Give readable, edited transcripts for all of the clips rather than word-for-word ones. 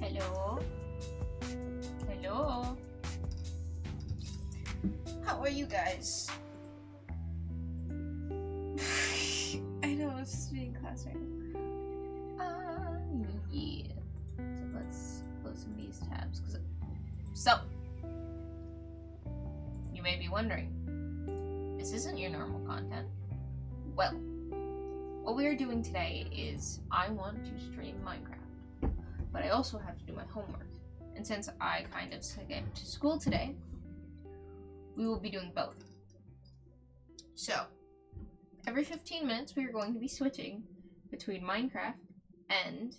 Hello? Hello? How are you guys? I know I'm supposed to be in class right now. Yeah. So let's close some of these tabs. So, you may be wondering, this isn't your normal content. Well, what we are doing today is I want to stream Minecraft, but I also have to do my homework. And since I kind of skipped to school today, we will be doing both. So, every 15 minutes we are going to be switching between Minecraft and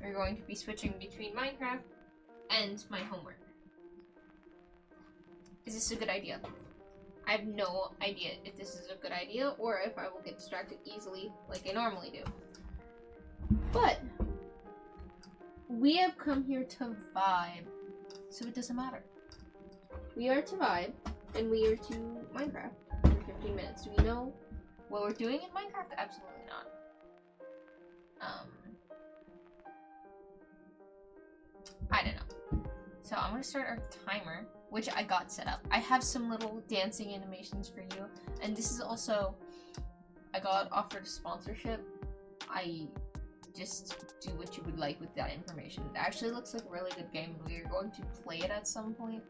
we're going to be switching between Minecraft and my homework. Is this a good idea? I have no idea if this is a good idea or if I will get distracted easily like I normally do. But we have come here to vibe, so it doesn't matter. We are to vibe, and we are to Minecraft for 15 minutes. Do we know what we're doing in Minecraft? Absolutely not. I don't know. So I'm gonna start our timer, which I got set up. I have some little dancing animations for you, and this is also, I got offered a sponsorship. I just do what you would like with that information. It actually looks like a really good game, and we are going to play it at some point.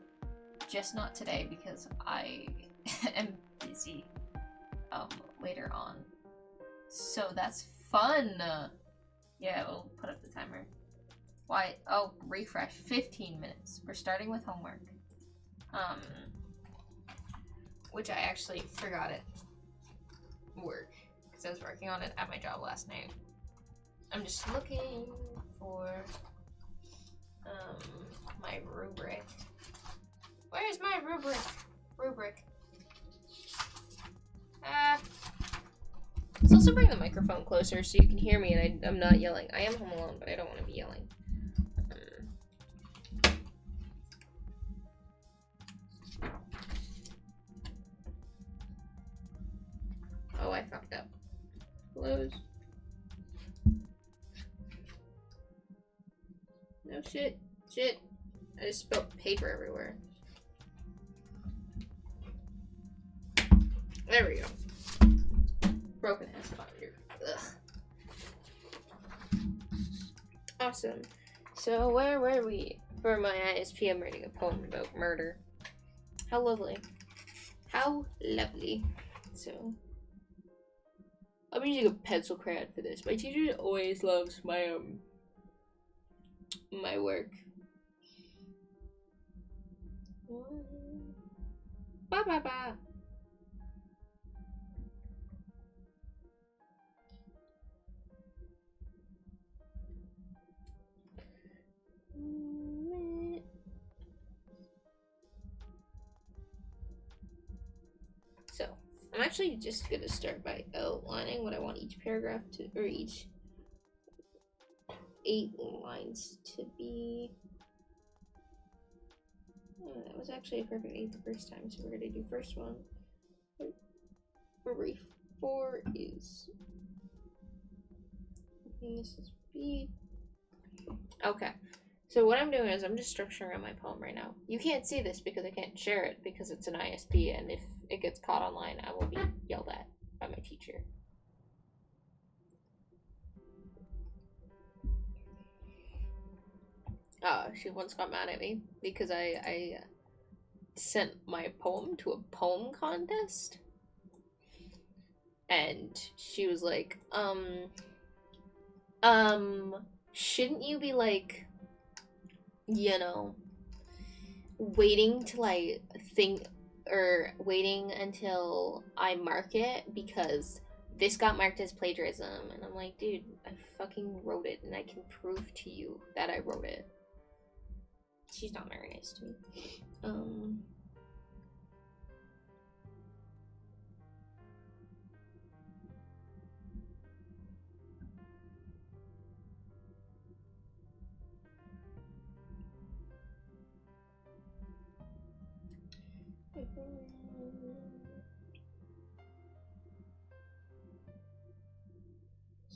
Just not today because I am busy later on. So that's fun. Yeah, we'll put up the timer. Why? Oh, refresh. 15 minutes. We're starting with homework. Which I actually forgot at work because I was working on it at my job last night. I'm just looking for my rubric. Where's my rubric? Let's also bring the microphone closer so you can hear me and I'm not yelling. I am home alone, but I don't want to be yelling. Oh, I fucked up. Close. No shit. Shit. I just spilled paper everywhere. There we go. Broken ass binder. Ugh. Awesome. So where were we? For my ISP, I'm writing a poem about murder. How lovely. How lovely. So I'm using a pencil crayon for this. My teacher always loves my my work. Ba ba ba. So I'm actually just gonna start by outlining what I want each paragraph to, or each 8 lines to be. Oh, that was actually a perfect 8 the first time, so we're gonna do first one. Brief 4 is. And this is B. Okay. So what I'm doing is I'm just structuring out my poem right now. You can't see this because I can't share it because it's an ISP, and if it gets caught online, I will be yelled at by my teacher. She once got mad at me because I sent my poem to a poem contest, and she was like, shouldn't you be like, you know, waiting till I think, or waiting until I mark it because this got marked as plagiarism? And I'm like, dude, I fucking wrote it and I can prove to you that I wrote it. She's not very nice to me.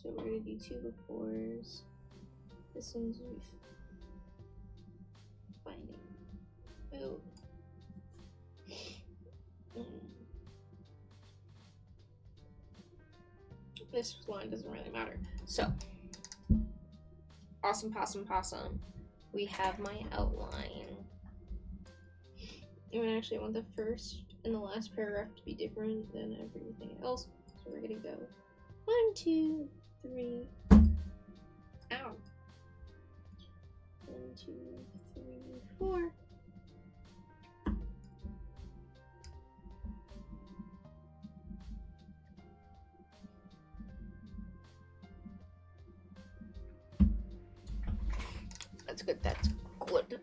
So we're gonna do 2 befores. This one's finding. Oh. This line doesn't really matter. So, awesome possum possum. We have my outline. And actually I want the first and the last paragraph to be different than everything else. So we're gonna go 1, 2, 3. Ow. 1, 2, 3, 4. That's good. That's good.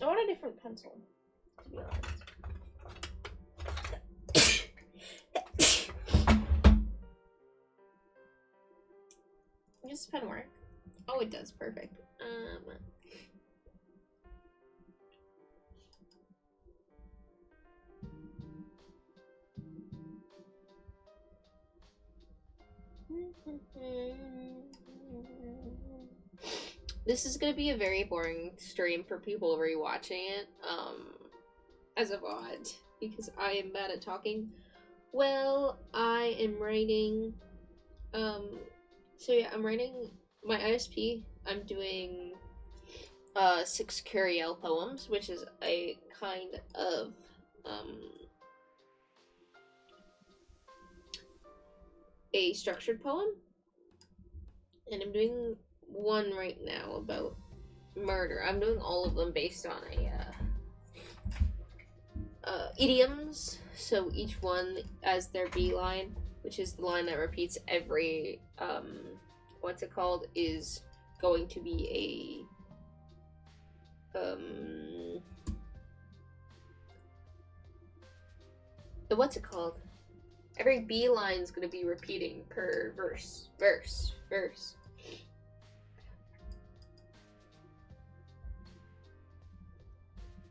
I want a different pencil, to be honest. Does this pen work? Oh, it does. Perfect. This is gonna be a very boring stream for people rewatching it, as a VOD, because I am bad at talking. Well, I am writing, so yeah, I'm writing my ISP. I'm doing 6 Curiel poems, which is a kind of a structured poem, and I'm doing one right now about murder. I'm doing all of them based on idioms, so each one as their B line, which is the line that repeats every what's it called, is going to be a what's it called? Every B line is going to be repeating per verse.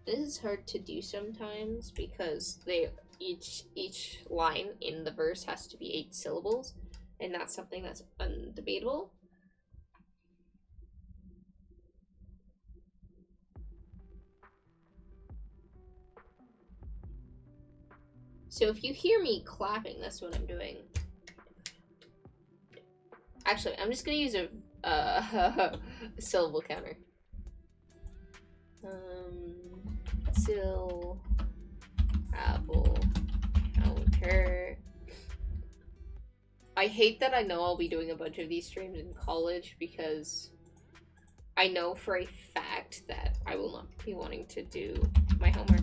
This is hard to do sometimes because each line in the verse has to be 8 syllables, and that's something that's undebatable. So if you hear me clapping, that's what I'm doing. Actually, I'm just gonna use a syllable counter. Syllable counter. I hate that I know I'll be doing a bunch of these streams in college because I know for a fact that I will not be wanting to do my homework.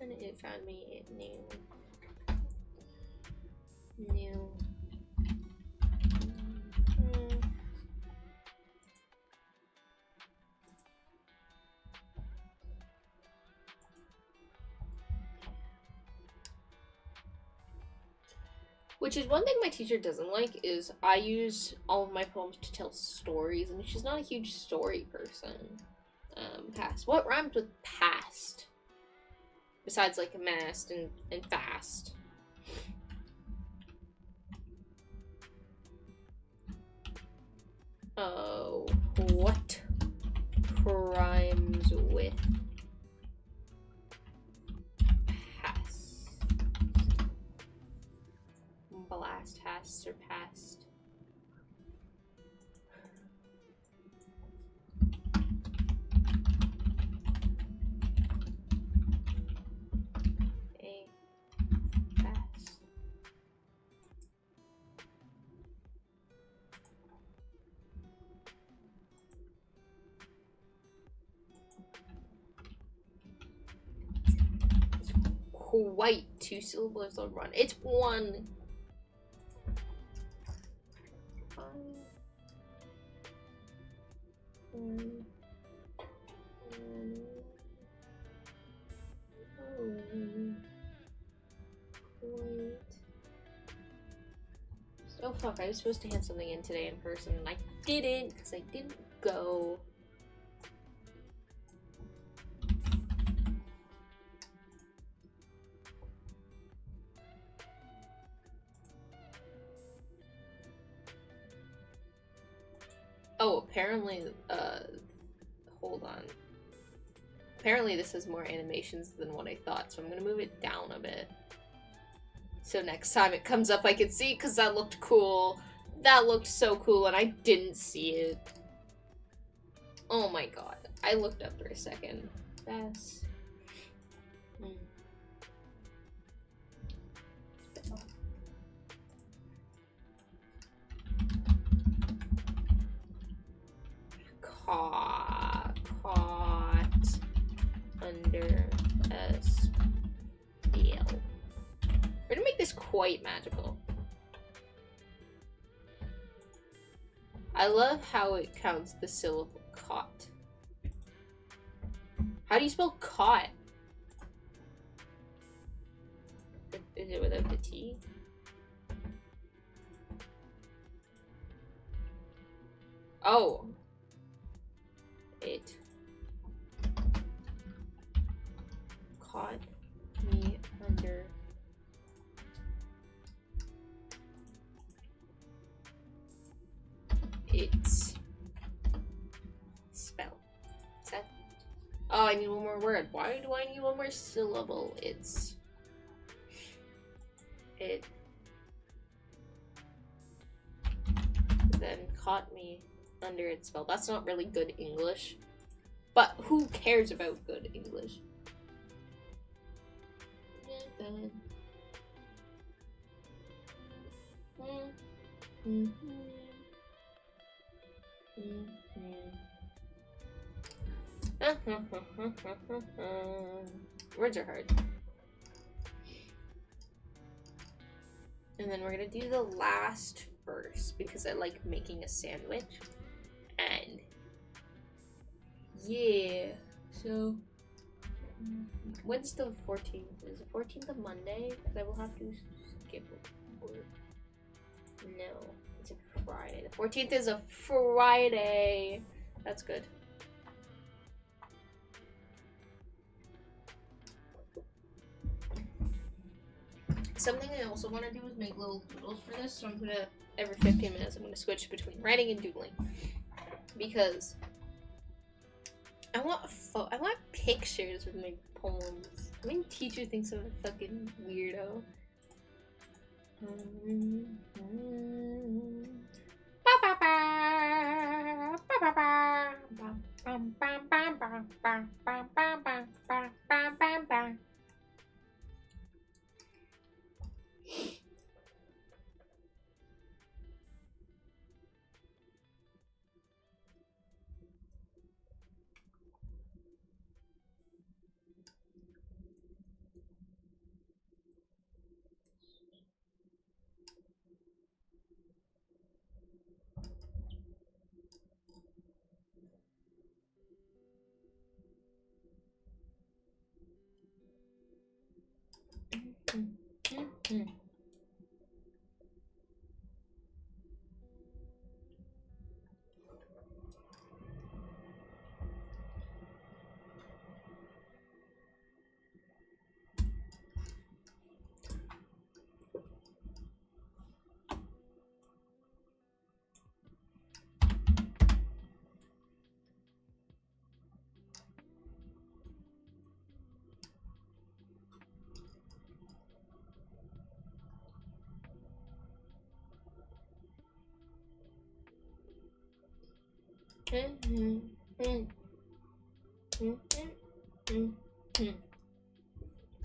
And it found me new. Which is one thing my teacher doesn't like, is I use all of my poems to tell stories, and she's not a huge story person. Past. What rhymes with past? Besides like mast and fast. Oh, what rhymes with past? Blast has surpassed. Quite 2 syllables on run. It's 1. Oh fuck, I was supposed to hand something in today in person and I didn't because I didn't go. Oh, apparently, hold on. Apparently this has more animations than what I thought, so I'm gonna move it down a bit. So next time it comes up I can see, because that looked cool. That looked so cool, and I didn't see it. Oh my god. I looked up for a second. That's... Caught under SDL. We're gonna make this quite magical. I love how it counts the syllable caught. How do you spell caught? Is it without the T? Oh. It caught me under its spell. Is that? Oh, I need one more word. Why do I need one more syllable? It then caught me under its spell. That's not really good English. But who cares about good English? Words are hard. And then we're gonna do the last first because I like making a sandwich. And yeah, so when's the 14th? Is the 14th a Monday? Because I will have to skip work. No, it's a Friday. The 14th is a Friday. That's good. Something I also want to do is make little doodles for this, so I'm gonna, every 15 minutes, I'm gonna switch between writing and doodling. Because I want pictures with my poems. I mean, teacher thinks I'm a fucking weirdo.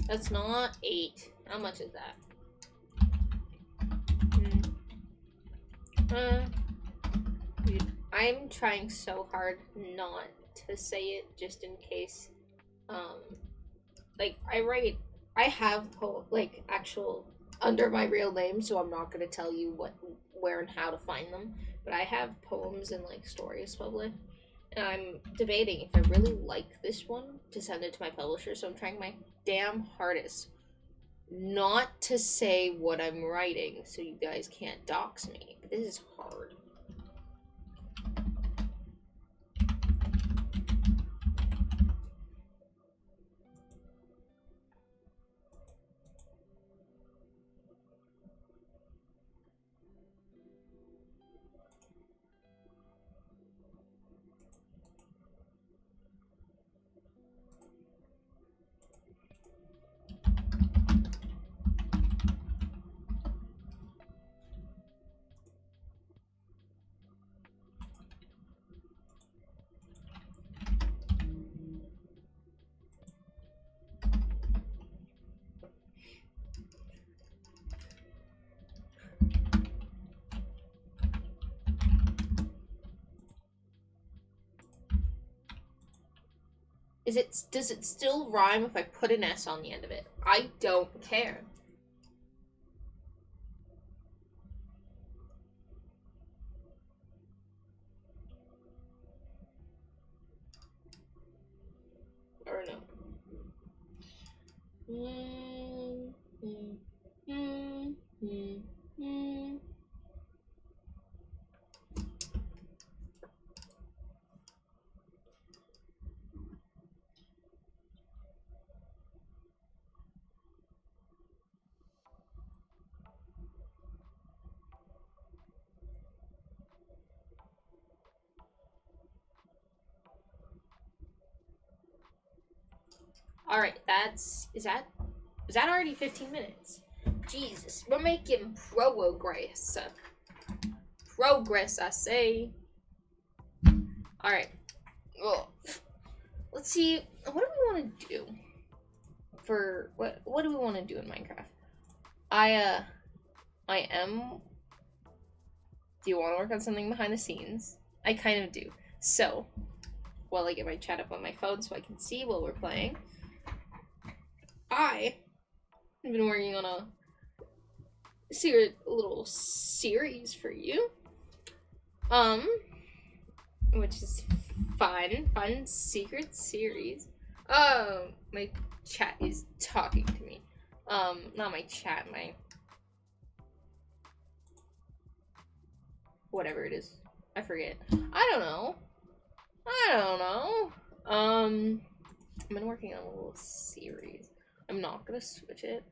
That's not 8. How much is that? Dude, I'm trying so hard not to say it just in case. Like I have actual under my real name, so I'm not gonna tell you where and how to find them. But I have poems and like stories published, and I'm debating if I really like this one to send it to my publisher. So I'm trying my damn hardest not to say what I'm writing so you guys can't dox me. But this is hard. Does it still rhyme if I put an S on the end of it? I don't care. Or no. Alright, is that already 15 minutes? Jesus, we're making progress. Progress, I say. Alright. Well, let's see, what do we want to do? What do we want to do in Minecraft? Do you want to work on something behind the scenes? I kind of do. So, while I get my chat up on my phone so I can see while we're playing, I have been working on a little series for you, which is fun secret series. My chat is talking to me. Not my chat, my whatever it is. I forget. I don't know. I've been working on a little series. I'm not gonna switch it.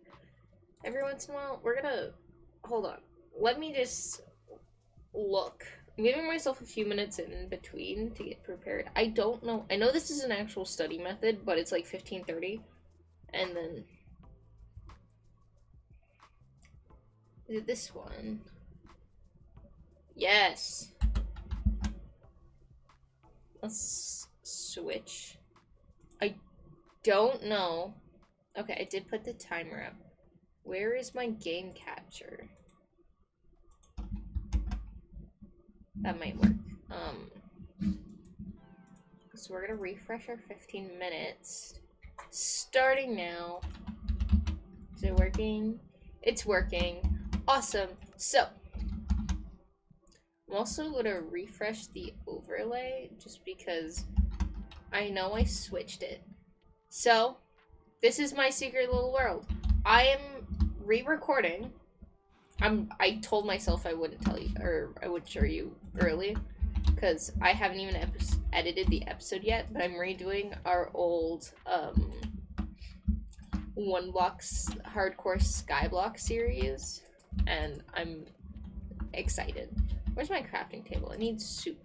Every once in a while, hold on. Let me just look. I'm giving myself a few minutes in between to get prepared. I don't know. I know this is an actual study method, but it's like 15:30. And then... is it this one? Yes. Let's switch. I don't know. Okay, I did put the timer up. Where is my game capture? That might work. So we're gonna refresh our 15 minutes. Starting now. Is it working? It's working. Awesome. So, I'm also gonna refresh the overlay just because I know I switched it. So, this is my secret little world. I am re-recording. I told myself I wouldn't tell you, or I would show you early, because I haven't even edited the episode yet, but I'm redoing our old, One Block's Hardcore Skyblock series, and I'm excited. Where's my crafting table? I need soup.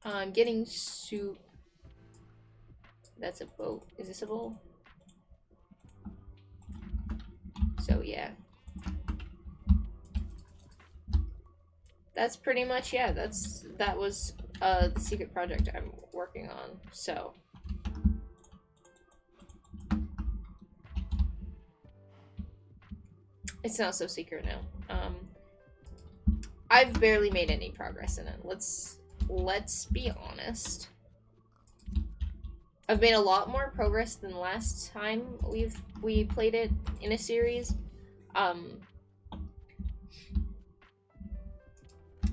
I'm getting soup. That's a boat. Is this a bowl? So yeah. That's pretty much, yeah, that was the secret project I'm working on, so. It's not so secret now. I've barely made any progress in it. Let's be honest. I've made a lot more progress than last time we played it in a series.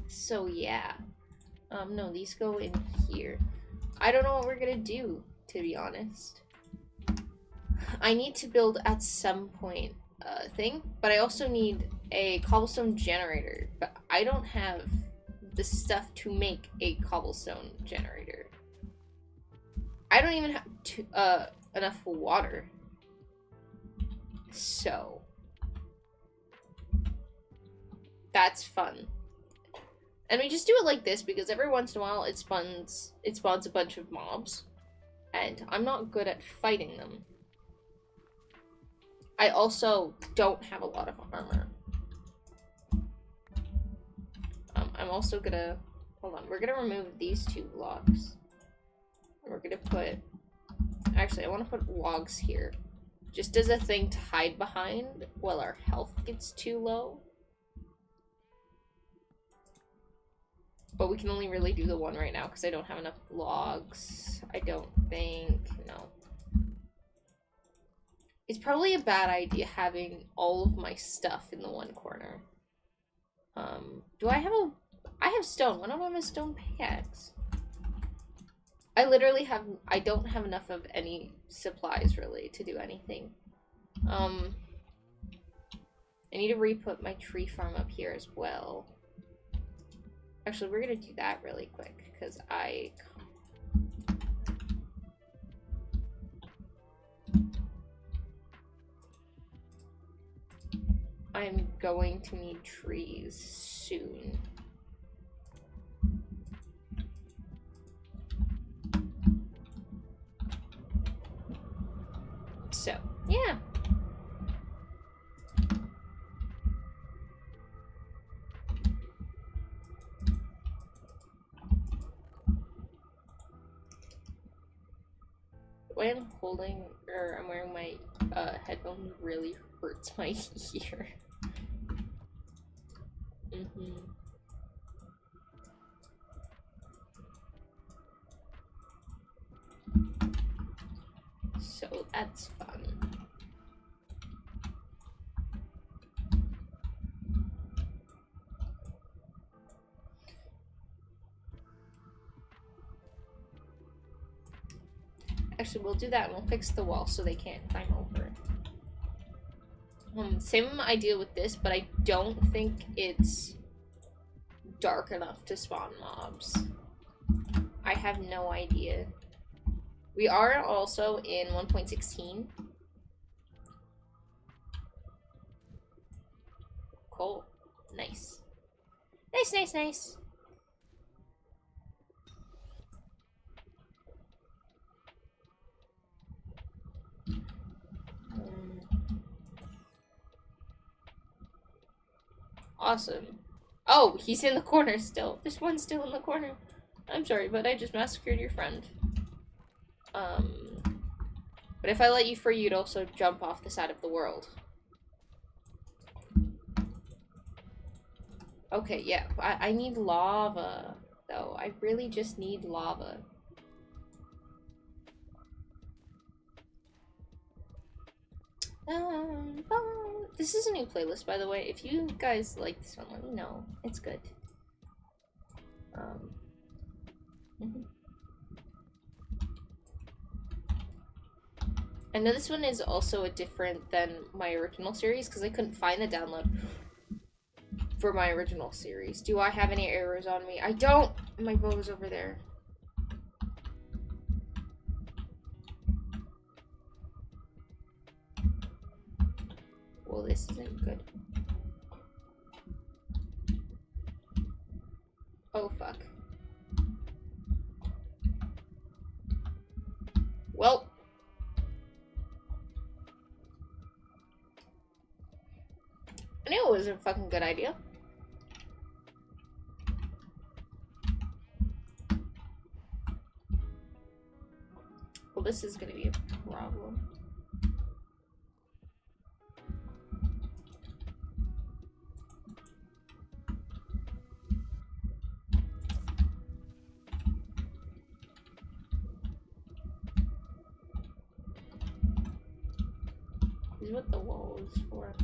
So yeah. No, these go in here. I don't know what we're gonna do, to be honest. I need to build at some point a thing, but I also need a cobblestone generator, but I don't have the stuff to make a cobblestone generator. I don't even have enough water. So that's fun. And we just do it like this because every once in a while it spawns a bunch of mobs. And I'm not good at fighting them. I also don't have a lot of armor. I'm also gonna... Hold on. We're gonna remove these 2 blocks. And we're gonna put... Actually, I want to put logs here. Just as a thing to hide behind while our health gets too low. But we can only really do the 1 right now because I don't have enough logs. I don't think. No. It's probably a bad idea having all of my stuff in the 1 corner. Do I have a... I have stone. Why don't I have a stone pickaxe? I literally have... I don't have enough of any supplies, really, to do anything. I need to re-put my tree farm up here as well. Actually, we're gonna do that really quick, because I'm going to need trees soon. So, yeah. The way I'm holding, or I'm wearing my headphones really hurts my ear. So that's fun. Actually, we'll do that and we'll fix the wall so they can't climb over. Same idea with this, but I don't think it's dark enough to spawn mobs. I have no idea. We are also in 1.16. Cool. Nice. Nice, nice, nice. Awesome. Oh, he's in the corner still. There's one still in the corner. I'm sorry, but I just massacred your friend. But if I let you free, you'd also jump off the side of the world. Okay, yeah. I need lava, though. I really just need lava. This is a new playlist, by the way. If you guys like this one, let me know. It's good. I know this one is also a different than my original series because I couldn't find the download for my original series. Do I have any arrows on me? I don't! My bow is over there. Well, this isn't good. Oh, fuck. Well. I knew it was a fucking good idea. Well, this is gonna be a problem. This is what the wall is for.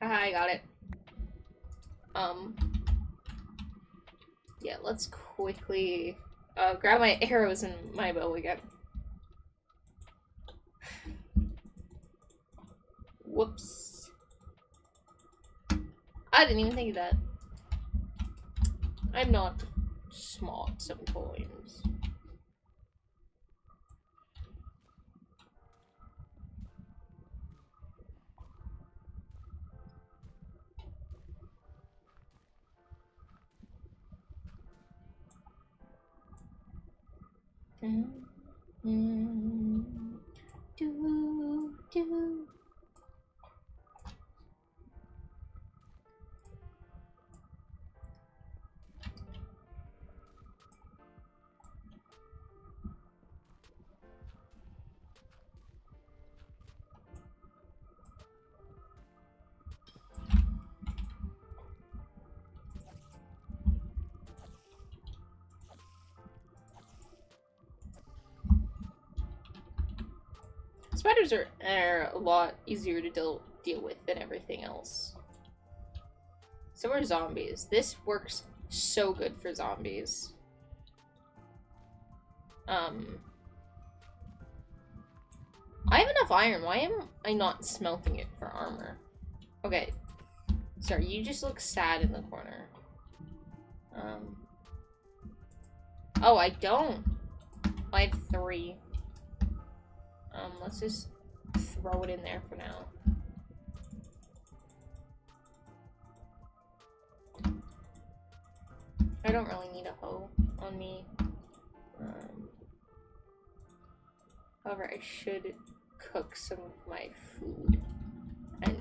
Haha, I got it. Yeah, let's quickly grab my arrows and my bow again. Whoops. I didn't even think of that. I'm not smart sometimes. Do. Spiders are a lot easier to deal with than everything else. So are zombies. This works so good for zombies. I have enough iron. Why am I not smelting it for armor? Okay. Sorry, you just look sad in the corner. Oh, I don't. I have 3. Let's just throw it in there for now. I don't really need a hoe on me. However, I should cook some of my food and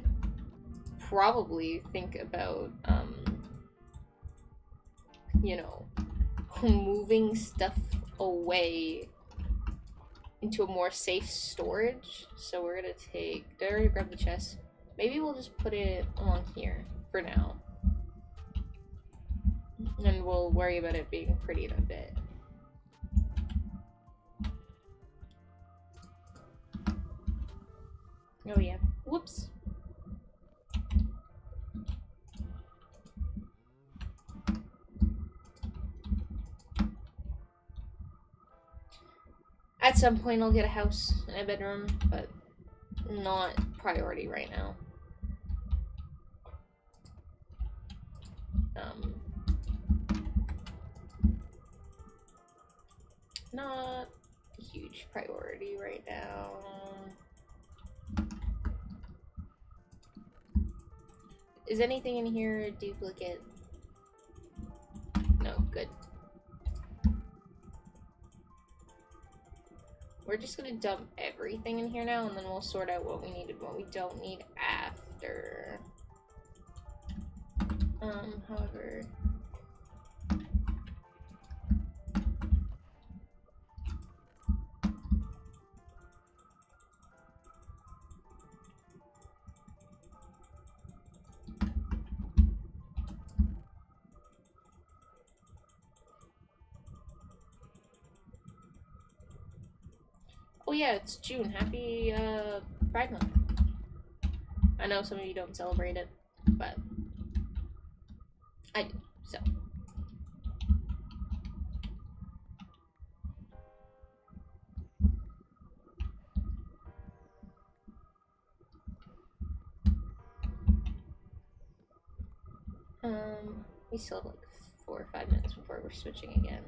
probably think about, you know, moving stuff away into a more safe storage. So we're gonna take, did I already grab the chest? Maybe we'll just put it along here for now. And we'll worry about it being pretty in a bit. Oh yeah. Whoops. At some point I'll get a house and a bedroom, but not priority right now. Not a huge priority right now. Is anything in here a duplicate? No, good. We're just gonna dump everything in here now, and then we'll sort out what we need and what we don't need after. However... Oh yeah, it's June. Happy Pride Month. I know some of you don't celebrate it, but I do, so. We still have like 4 or 5 minutes before we're switching again.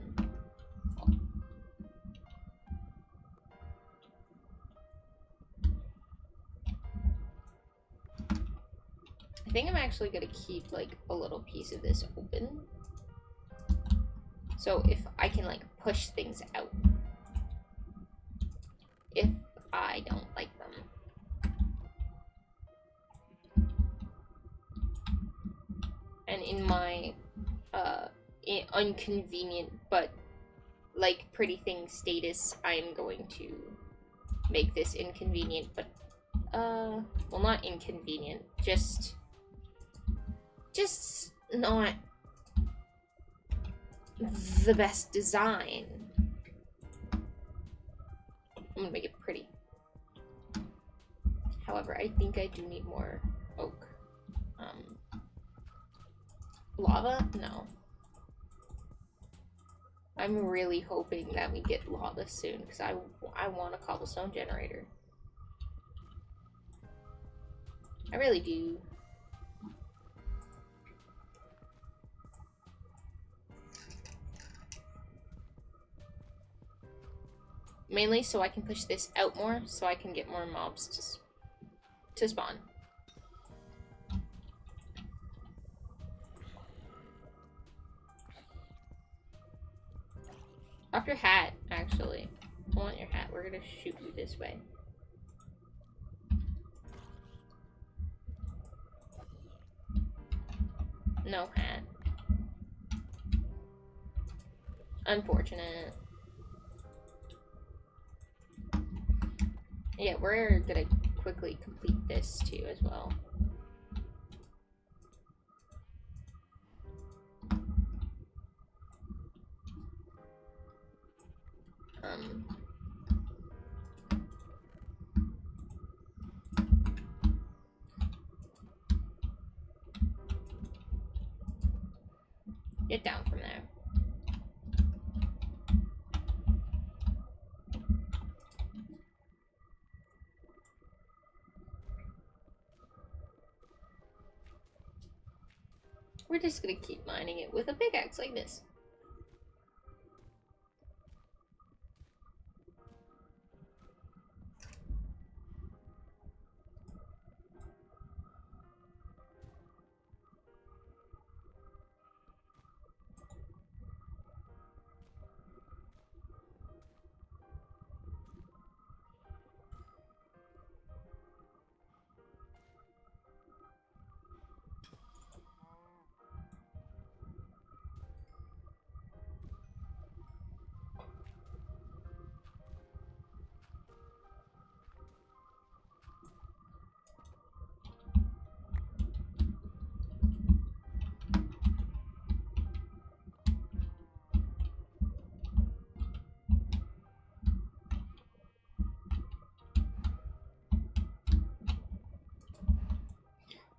I think I'm actually gonna keep like a little piece of this open. So if I can like push things out. If I don't like them. And in my inconvenient but like pretty thing status, I'm going to make this inconvenient, but well, not inconvenient, just not the best design. I'm gonna make it pretty. However, I think I do need more oak. Lava? No. I'm really hoping that we get lava soon, because I want a cobblestone generator. I really do. Mainly so I can push this out more, so I can get more mobs to spawn. Drop your hat, actually. I want your hat. We're gonna shoot you this way. No hat. Unfortunate. Yeah, we're gonna quickly complete this too as well. Get down from there. We're just gonna keep mining it with a pickaxe like this.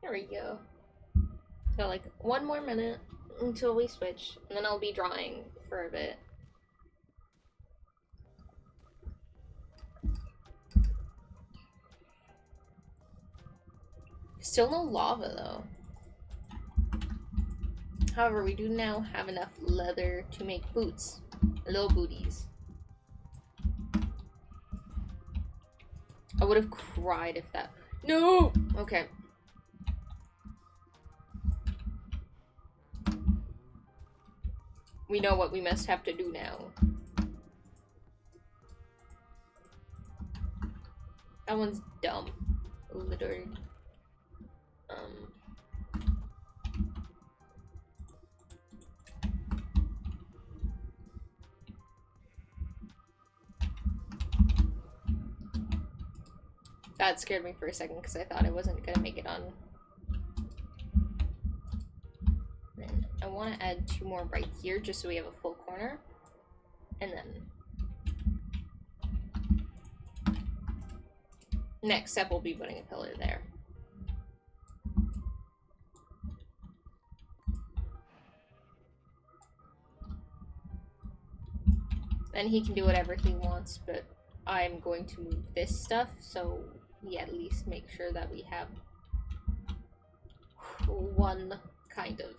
There we go. So like 1 more minute until we switch, and then I'll be drawing for a bit. Still no lava though. However, we do now have enough leather to make boots. Little booties. I would have cried if that... No! Okay. We know what we must have to do now. That one's dumb. Literally. That scared me for a second because I thought I wasn't gonna make it on. Then I want to add 2 more right here just so we have a full corner. And then next step we'll be putting a pillar there. Then he can do whatever he wants, but I'm going to move this stuff so we at least make sure that we have one kind of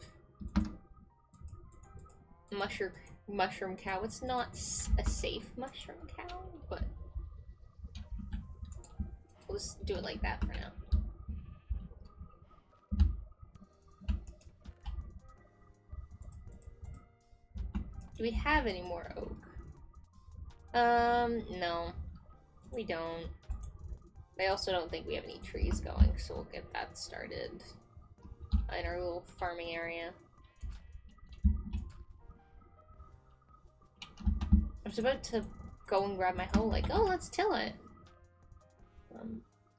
mushroom cow. It's not a safe mushroom cow, but we'll just do it like that for now. Do we have any more oak? No, we don't. I also don't think we have any trees going, so we'll get that started in our little farming area. I was about to go and grab my hoe, like, oh, let's till it.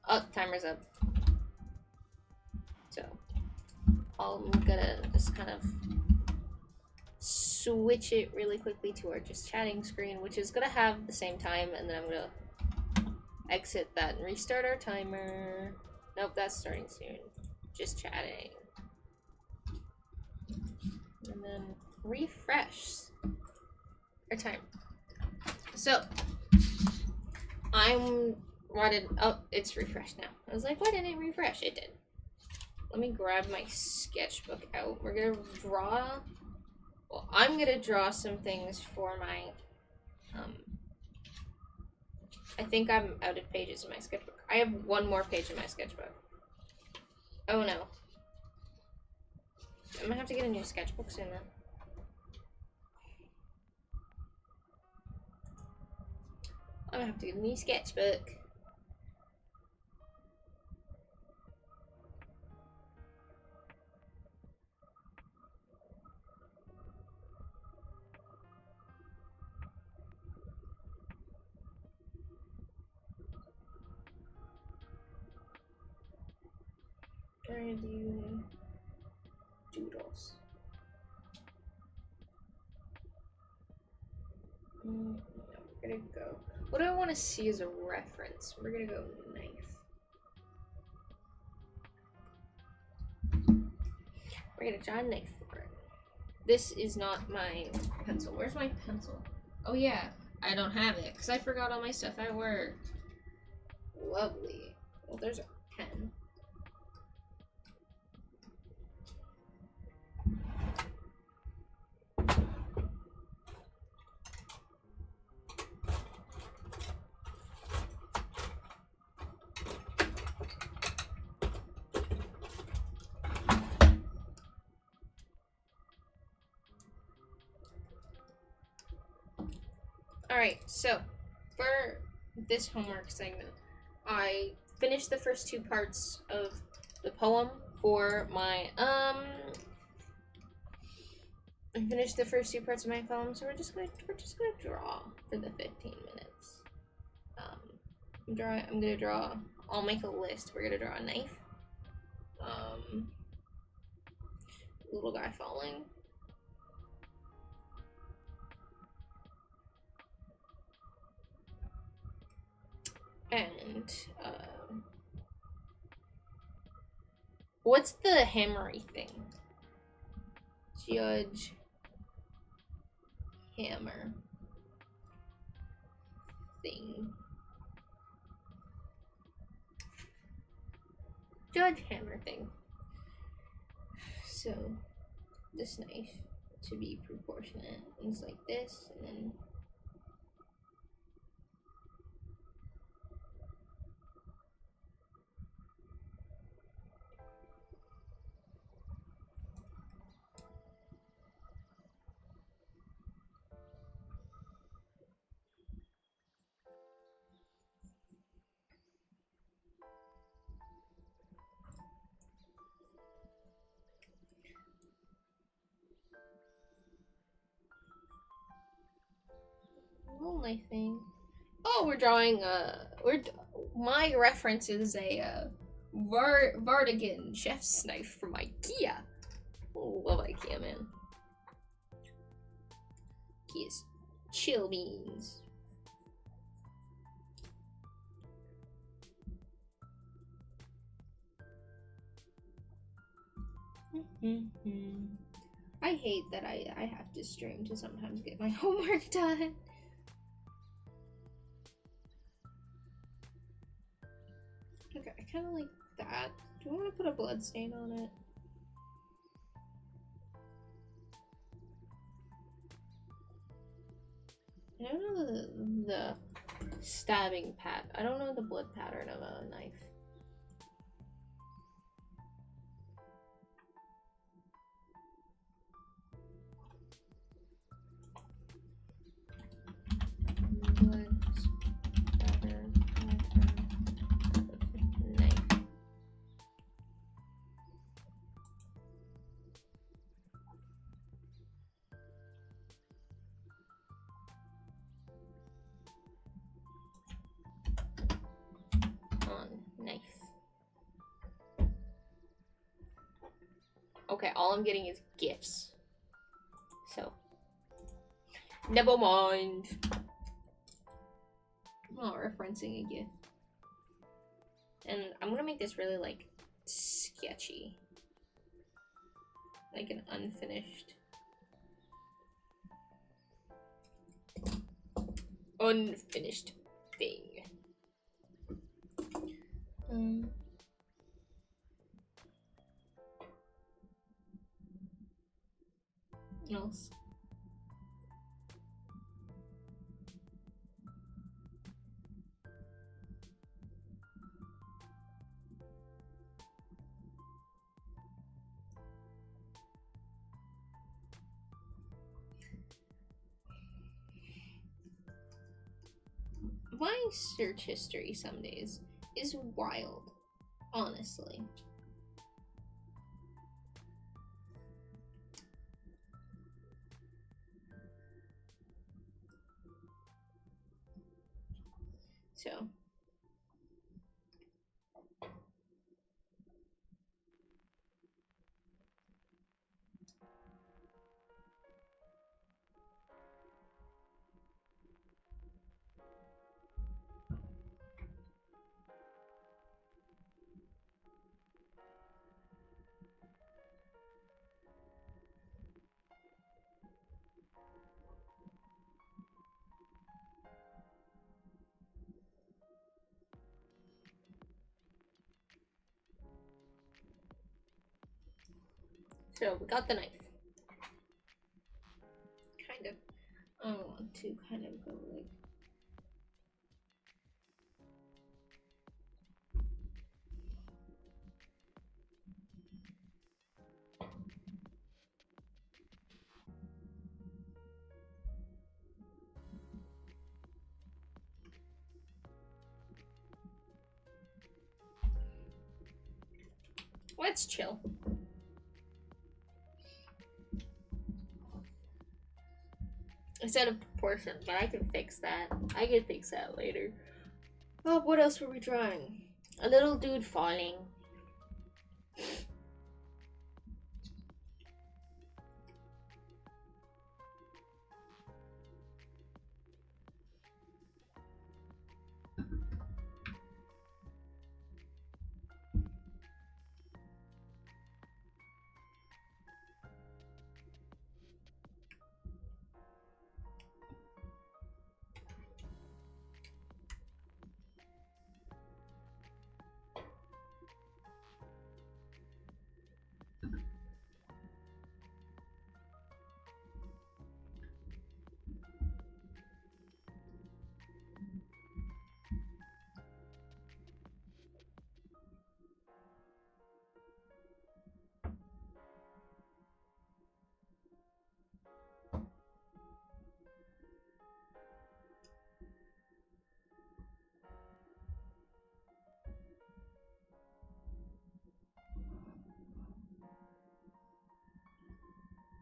Oh, timer's up. So, I'm gonna just kind of switch it really quickly to our just chatting screen, which is gonna have the same time, and then I'm gonna exit that and restart our timer. Nope, that's starting soon. Just chatting. and then refresh our timer. So oh, it's refreshed now. I was like, why didn't it refresh? It did. Let me grab my sketchbook out. We're gonna draw, well, I'm gonna draw some things for my, I think I'm out of pages in my sketchbook. I have one more page in my sketchbook. Oh no. I'm gonna have to get a new sketchbook soon then. I'm gonna have to get a new sketchbook. Trying to do doodles. We're gonna go. What do I want to see as a reference? We're gonna go knife. We're gonna draw a knife for it. This is not my pencil. Where's my pencil? Oh yeah, I don't have it because I forgot all my stuff at work. Lovely. Well, there's a pen. Alright, so for this homework segment, I finished the first two parts of the poem for my, I finished the first two parts of my poem, so we're just gonna draw for the 15 minutes. I'm gonna draw, I'll make a list. We're gonna draw a knife. Little guy falling. And, what's the hammery thing? Judge hammer thing. Judge hammer thing. So, this knife to be proportionate. It's like this, and then my thing. Oh, we're drawing my reference is a Vardigan chef's knife from IKEA. Oh, love IKEA, man. IKEA's chill beans. I hate that I have to stream to sometimes get my homework done. Okay, I kind of like that. Do I want to put a blood stain on it? I don't know the stabbing pat. I don't know the blood pattern of a knife. Okay, all I'm getting is gifts. So, never mind. I'm not referencing a gift. And I'm gonna make this really, like, sketchy. Like an unfinished unfinished thing. Else. My search history some days is wild, honestly. So we got the knife. Kind of. I want to kind of go like. Let's chill. I said a proportion, but I can fix that. I can fix that later. Oh, what else were we drawing? A little dude falling.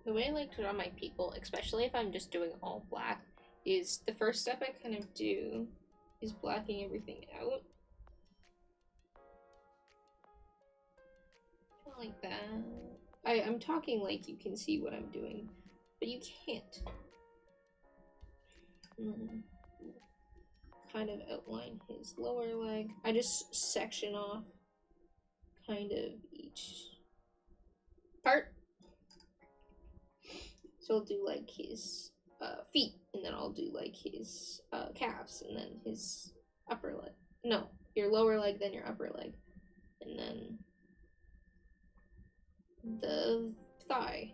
The way I like to draw my people, especially if I'm just doing all black, is the first step I kind of do is blacking everything out. Like that. I'm talking like you can see what I'm doing, but you can't. Kind of outline his lower leg. I just section off kind of each part. So I'll do like his feet, and then I'll do like his calves, and then his upper leg. No, your lower leg, then your upper leg, and then the thigh.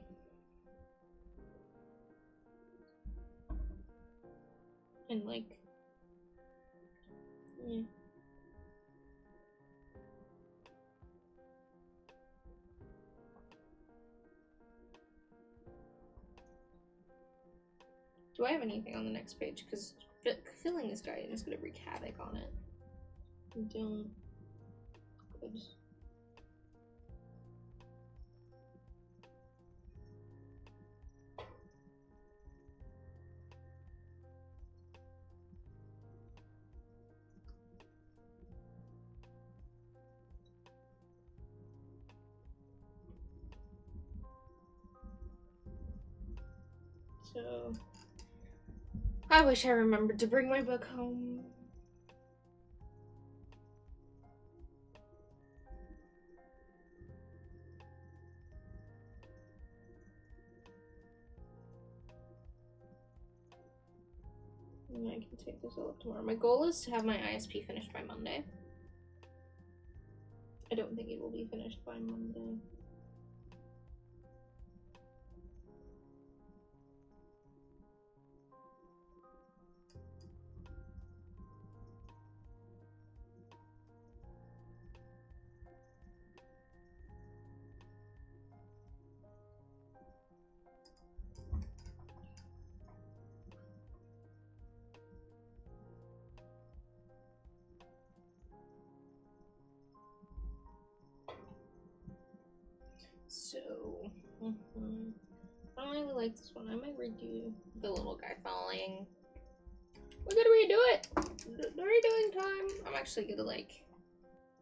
And like, yeah. Do I have anything on the next page? Because filling this guy in is going to wreak havoc on it. I don't. Good. So, I wish I remembered to bring my book home. And I can take this all up tomorrow. My goal is to have my ISP finished by Monday. I don't think it will be finished by Monday. So, I don't really like this one. I might redo the little guy falling. We're gonna redo it! The redoing time! I'm actually gonna like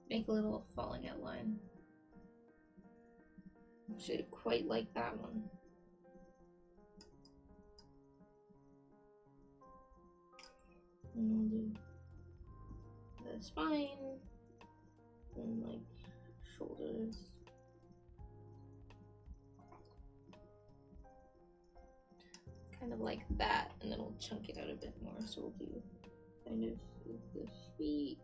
make a little falling outline. Actually, quite like that one. And we'll do the spine and like shoulders. Kind of like that, and then we'll chunk it out a bit more. So we'll do kind of the feet.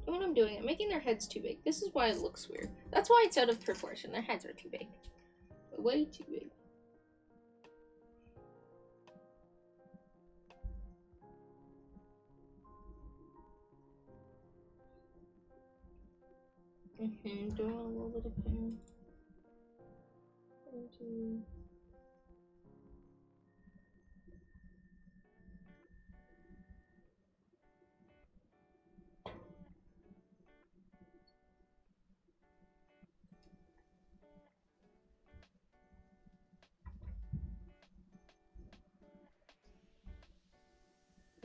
What I'm doing, I'm making their heads too big. This is why it looks weird. That's why it's out of proportion. Their heads are too big. Way too big. Doing a little bit of hair.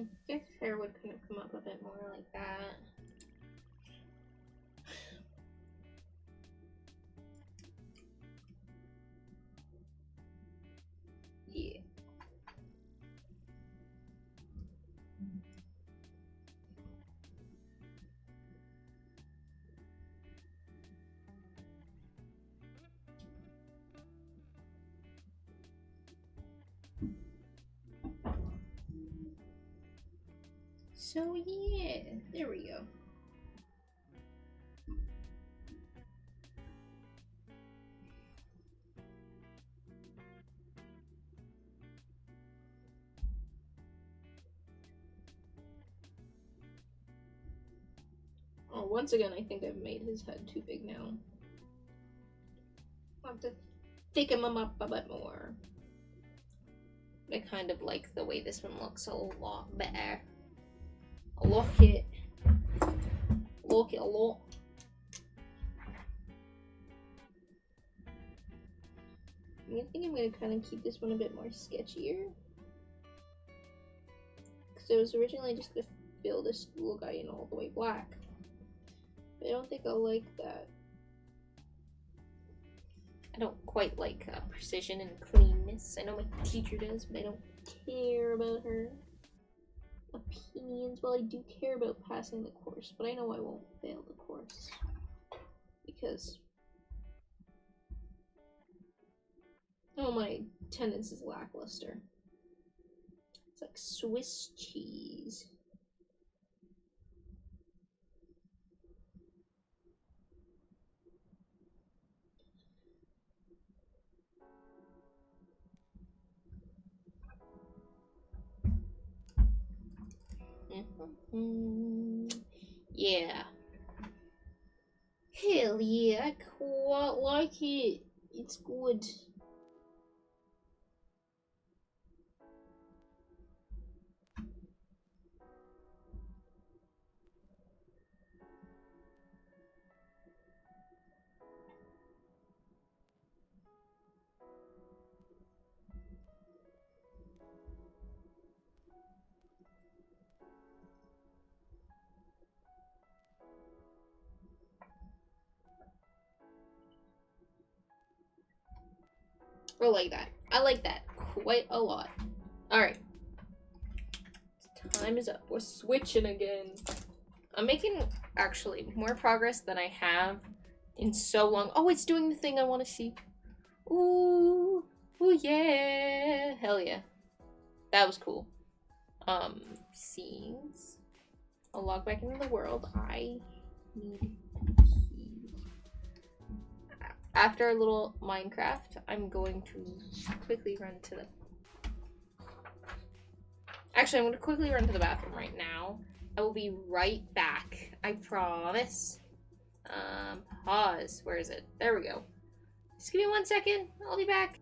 I guess hair would kind of come up a bit more like that. Yeah. So yeah, there we go. Oh, once again, I think I've made his head too big now. I'll have to thicken him up a bit more. I kind of like the way this one looks a lot better. I like it. Like it a lot. I think I'm going to kind of keep this one a bit more sketchier. Because I was originally just going to fill this little guy in all the way black. But I don't think I'll like that. I don't quite like precision and cleanness. I know my teacher does, but I don't care about her opinions. Well, I do care about passing the course, but I know I won't fail the course. Because my attendance is lackluster. It's like Swiss cheese. Yeah. Hell yeah, I quite like it. It's good. Or like that. I like that quite a lot. Alright. Time is up. We're switching again. I'm making, actually, more progress than I have in so long. Oh, it's doing the thing I want to see. Ooh. Ooh, yeah. Hell yeah. That was cool. Scenes. I'll log back into the world. I need keys. After a little Minecraft, I'm going to quickly run to the... Actually, I'm going to quickly run to the bathroom right now. I will be right back. I promise. Pause. Where is it? There we go. Just give me 1 second. I'll be back.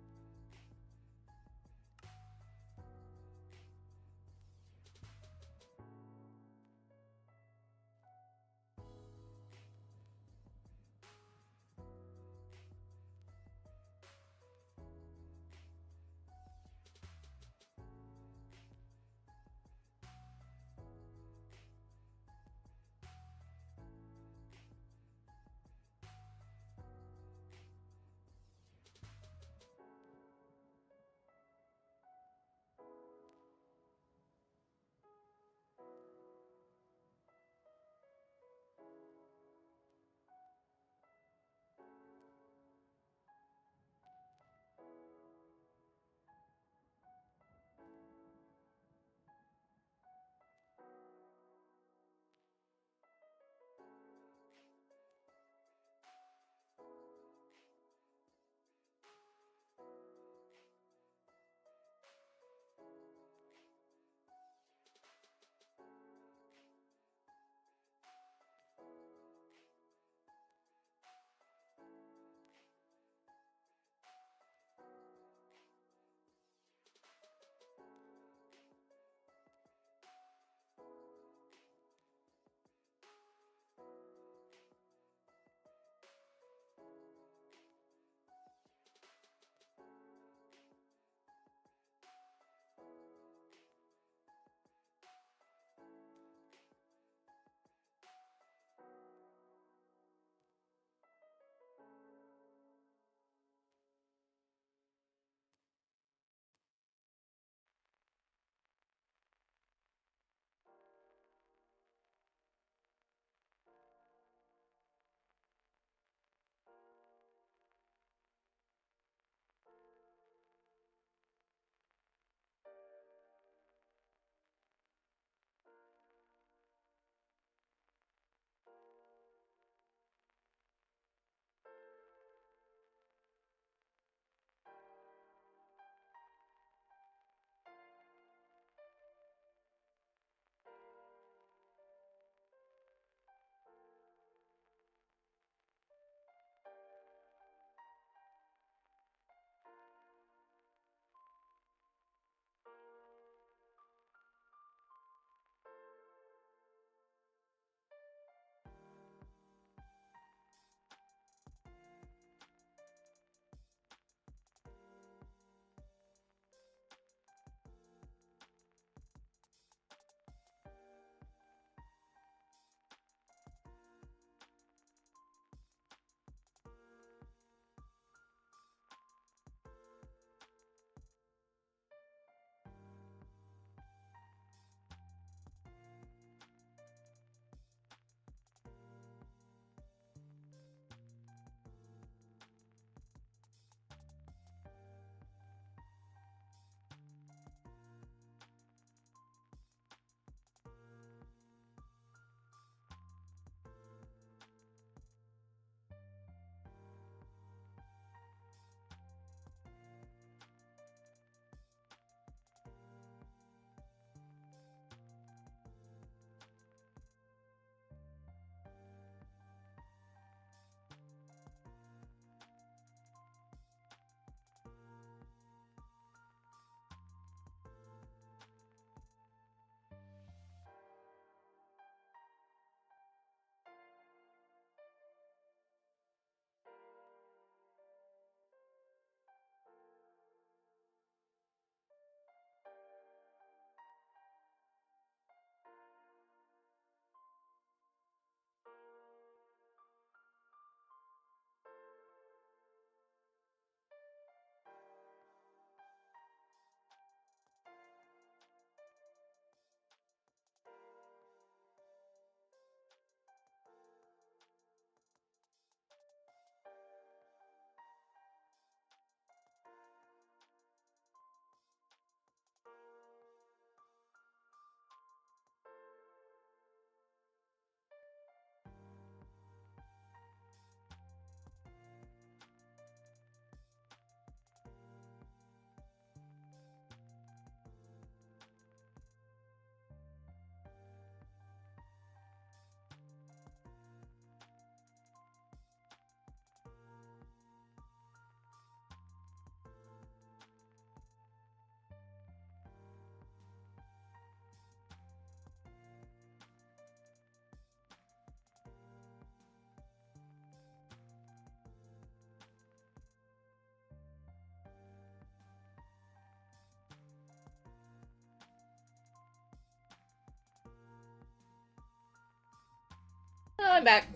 I'm back.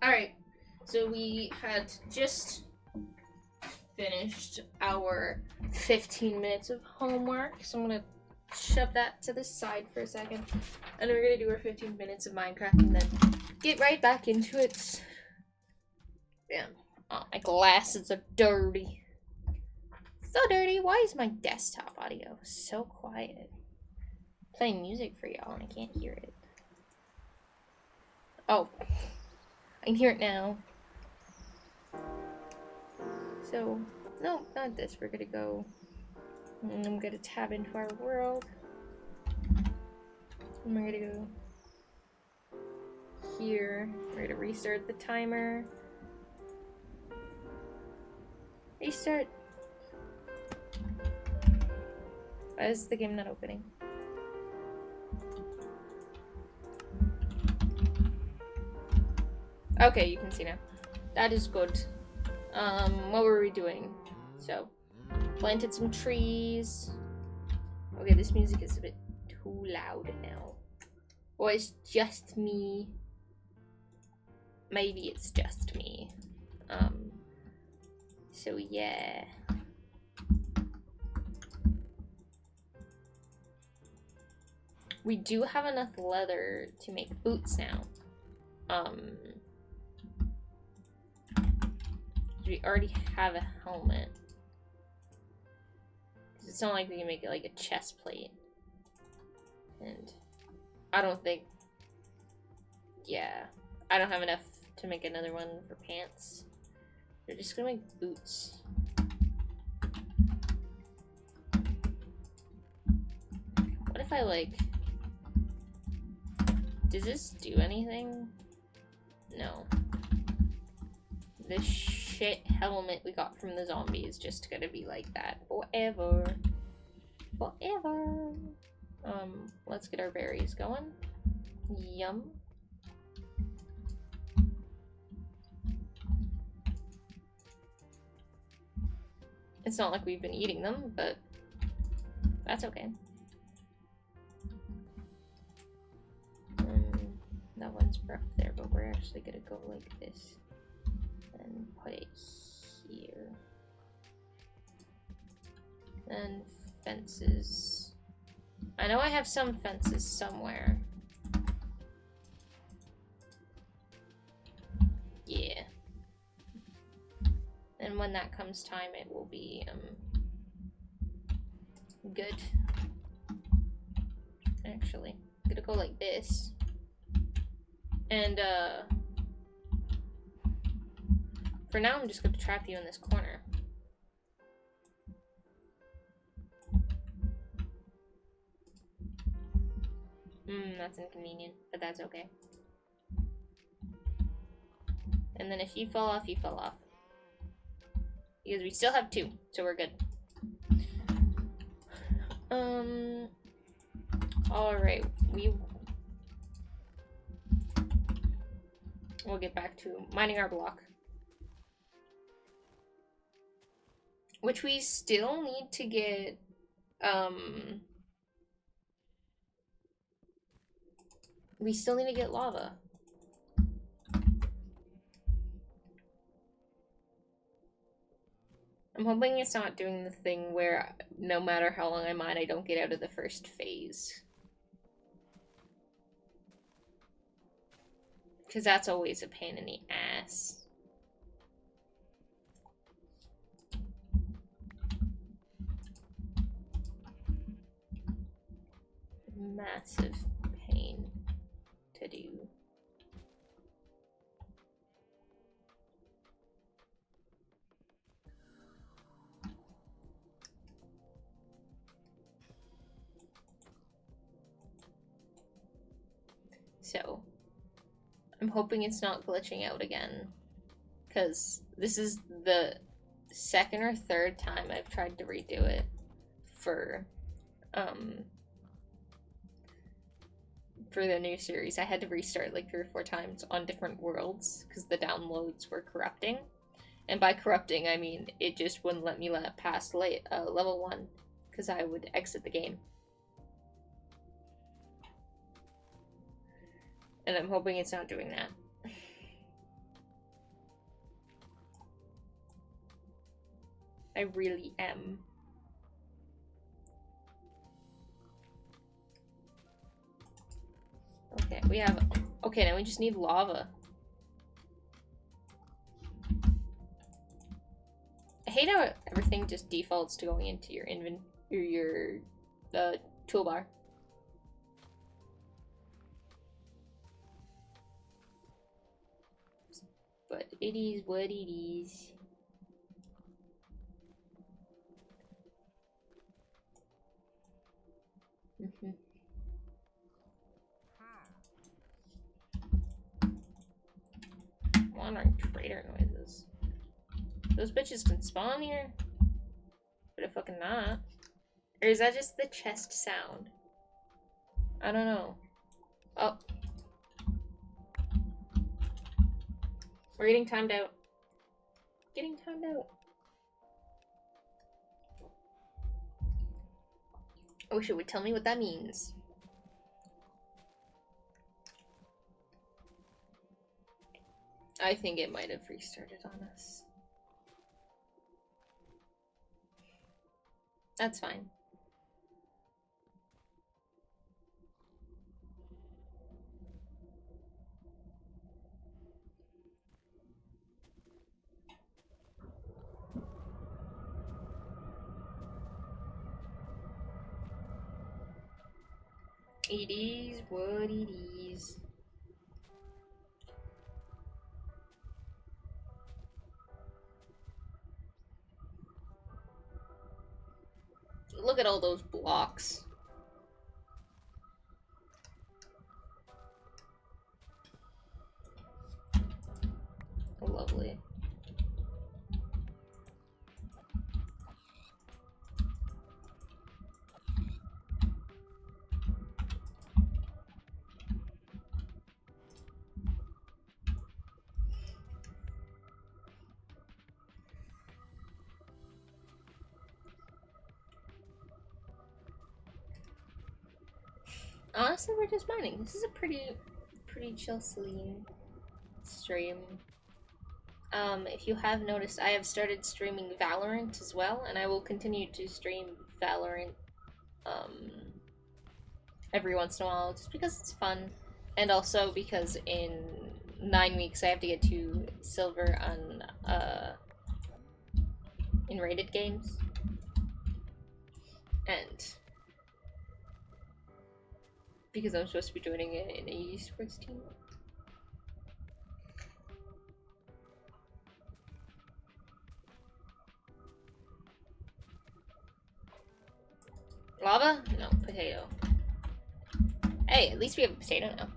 Alright, so we had just finished our 15 minutes of homework, so I'm gonna shove that to the side for a second, and we're gonna do our 15 minutes of Minecraft and then get right back into it. Damn. Oh, my glasses are dirty. So dirty. Why is my desktop audio so quiet? I'm playing music for y'all and I can't hear it. Oh, I can hear it now. So, no, not this. We're gonna go. I'm gonna tab into our world. And we're gonna go here. We're gonna restart the timer. Restart. Why is the game not opening? Okay, you can see now. That is good. What were we doing? So, planted some trees. Okay, this music is a bit too loud now. Or it's just me. Maybe it's just me. So yeah. We do have enough leather to make boots now. We already have a helmet. It's not like we can make it like a chest plate. And I don't think, yeah, I don't have enough to make another one for pants. We're just gonna make boots. What if I like, does this do anything? No. This shit helmet we got from the zombie is just gonna be like that forever. Forever. Let's get our berries going. Yum. It's not like we've been eating them, but that's okay. That one's up there, but we're actually gonna go like this and put it here. And fences. I know I have some fences somewhere. Yeah. And when that comes time, it will be good. Actually, I'm gonna go like this. And for now I'm just gonna trap you in this corner. That's inconvenient, but that's okay. And then if you fall off, you fall off. Because we still have 2, so we're good. Alright, we'll get back to mining our block. Which we still need to get, we still need to get lava. I'm hoping it's not doing the thing where no matter how long I mine, I don't get out of the first phase. Because that's always a pain in the ass. Massive pain to do. So, I'm hoping it's not glitching out again, because this is the 2nd or 3rd time I've tried to redo it for the new series. I had to restart like 3 or 4 times on different worlds because the downloads were corrupting. And by corrupting, I mean it just wouldn't let me past level 1 because I would exit the game. And I'm hoping it's not doing that. I really am. Okay, we have... Okay, now we just need lava. I hate how everything just defaults to going into your toolbar. But it is what it is. Wandering trader noises. Those bitches can spawn here? But if fucking not. Or is that just the chest sound? I don't know. Oh. We're getting timed out. Getting timed out. I wish it would tell me what that means. I think it might have restarted on us. That's fine. It is what it is. Look at all those blocks. Lovely. Honestly, we're just mining. This is a pretty chill stream. If you have noticed, I have started streaming Valorant as well, and I will continue to stream Valorant, every once in a while, just because it's fun, and also because in 9 weeks I have to get to silver on, in rated games, and because I'm supposed to be joining an esports team. Lava? No, potato. Hey, at least we have a potato now.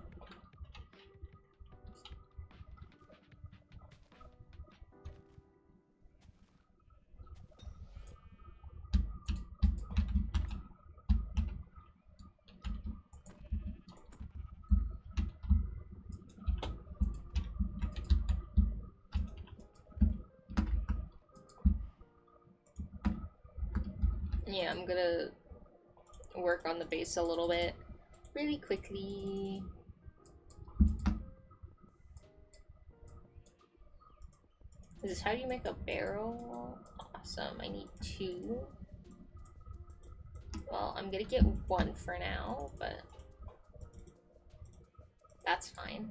Yeah, I'm gonna work on the base a little bit really quickly. This is how you make a barrel. Awesome. I need 2. Well, I'm gonna get 1 for now, but that's fine.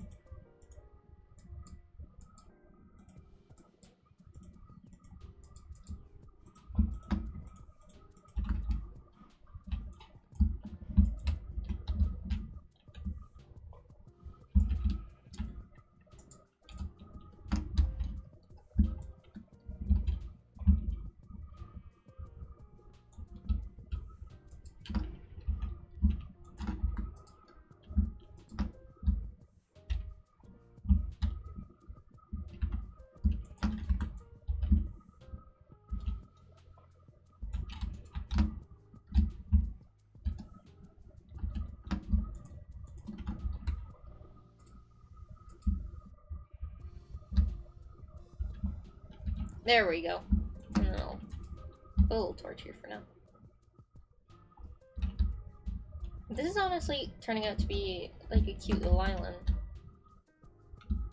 There we go. No. Put a little torch here for now. This is honestly turning out to be like a cute little island.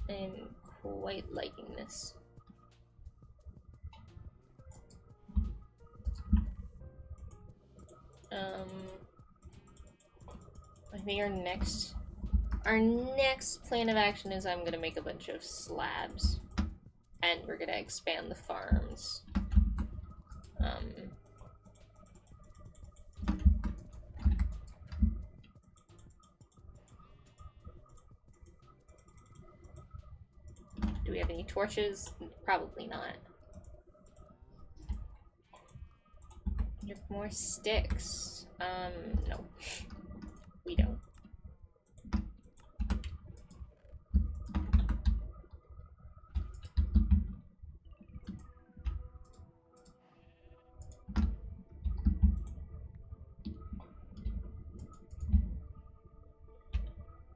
I'm quite liking this. I think our next plan of action is I'm gonna make a bunch of slabs, and we're gonna expand the farms. Do we have any torches? Probably not. You have more sticks. No. We don't.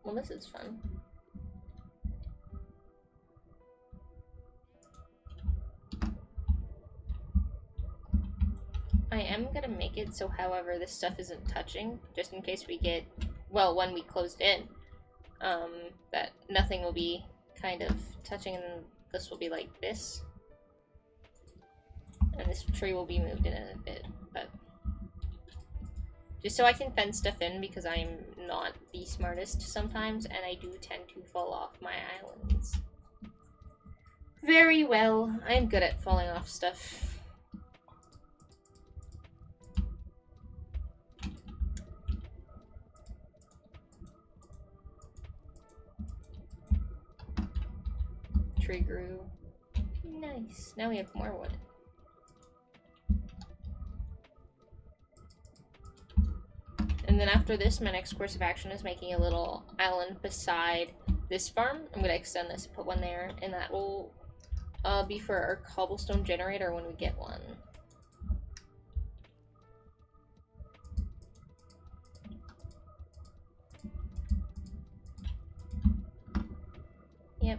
Well, this is fun. I am gonna make it so, however, this stuff isn't touching, just in case we get, well, when we closed in, that nothing will be kind of touching, and this will be like this. And this tree will be moved in a bit, but just so I can fence stuff in, because I'm not the smartest sometimes, and I do tend to fall off my islands. Very well. I'm good at falling off stuff. Tree grew. Nice. Now we have more wood. And then after this, my next course of action is making a little island beside this farm. I'm gonna extend this, put one there, and that will be for our cobblestone generator when we get one. Yep.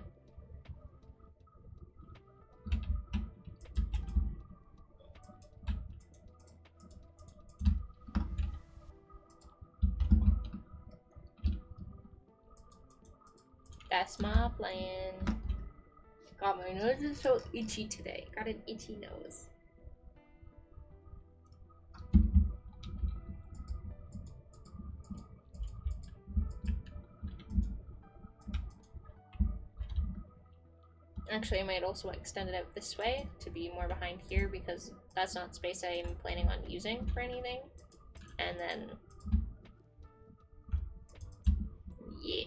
That's my plan. God, my nose is so itchy today. Got an itchy nose. Actually, I might also extend it out this way to be more behind here, because that's not space I'm planning on using for anything. And then, yeah.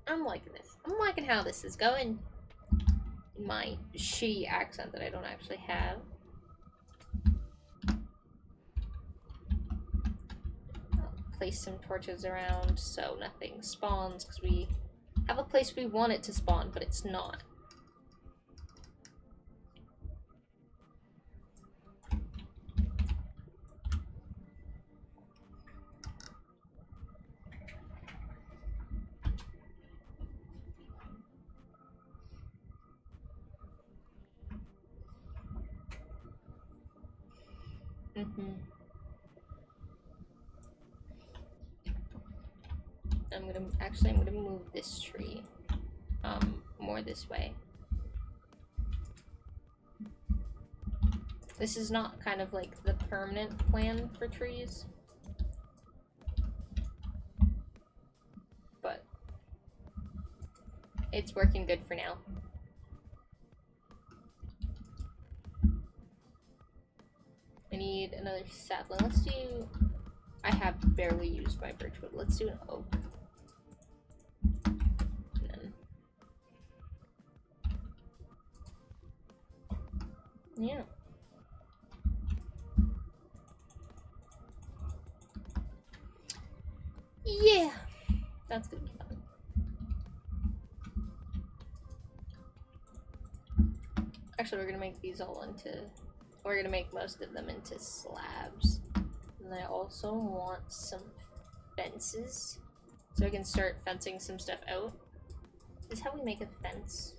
I'm liking this. I'm liking how this is going. In my shitty accent that I don't actually have. I'll place some torches around so nothing spawns, because we have a place we want it to spawn, but it's not. I'm gonna move this tree more this way. This is not kind of like the permanent plan for trees, but it's working good for now. I need another sapling. Let's do... I have barely used my birchwood. Let's do an oak. And then... yeah. Yeah! That's gonna be fun. Actually, we're gonna make these all into... we're gonna make most of them into slabs. And I also want some fences, so I can start fencing some stuff out. Is this how we make a fence?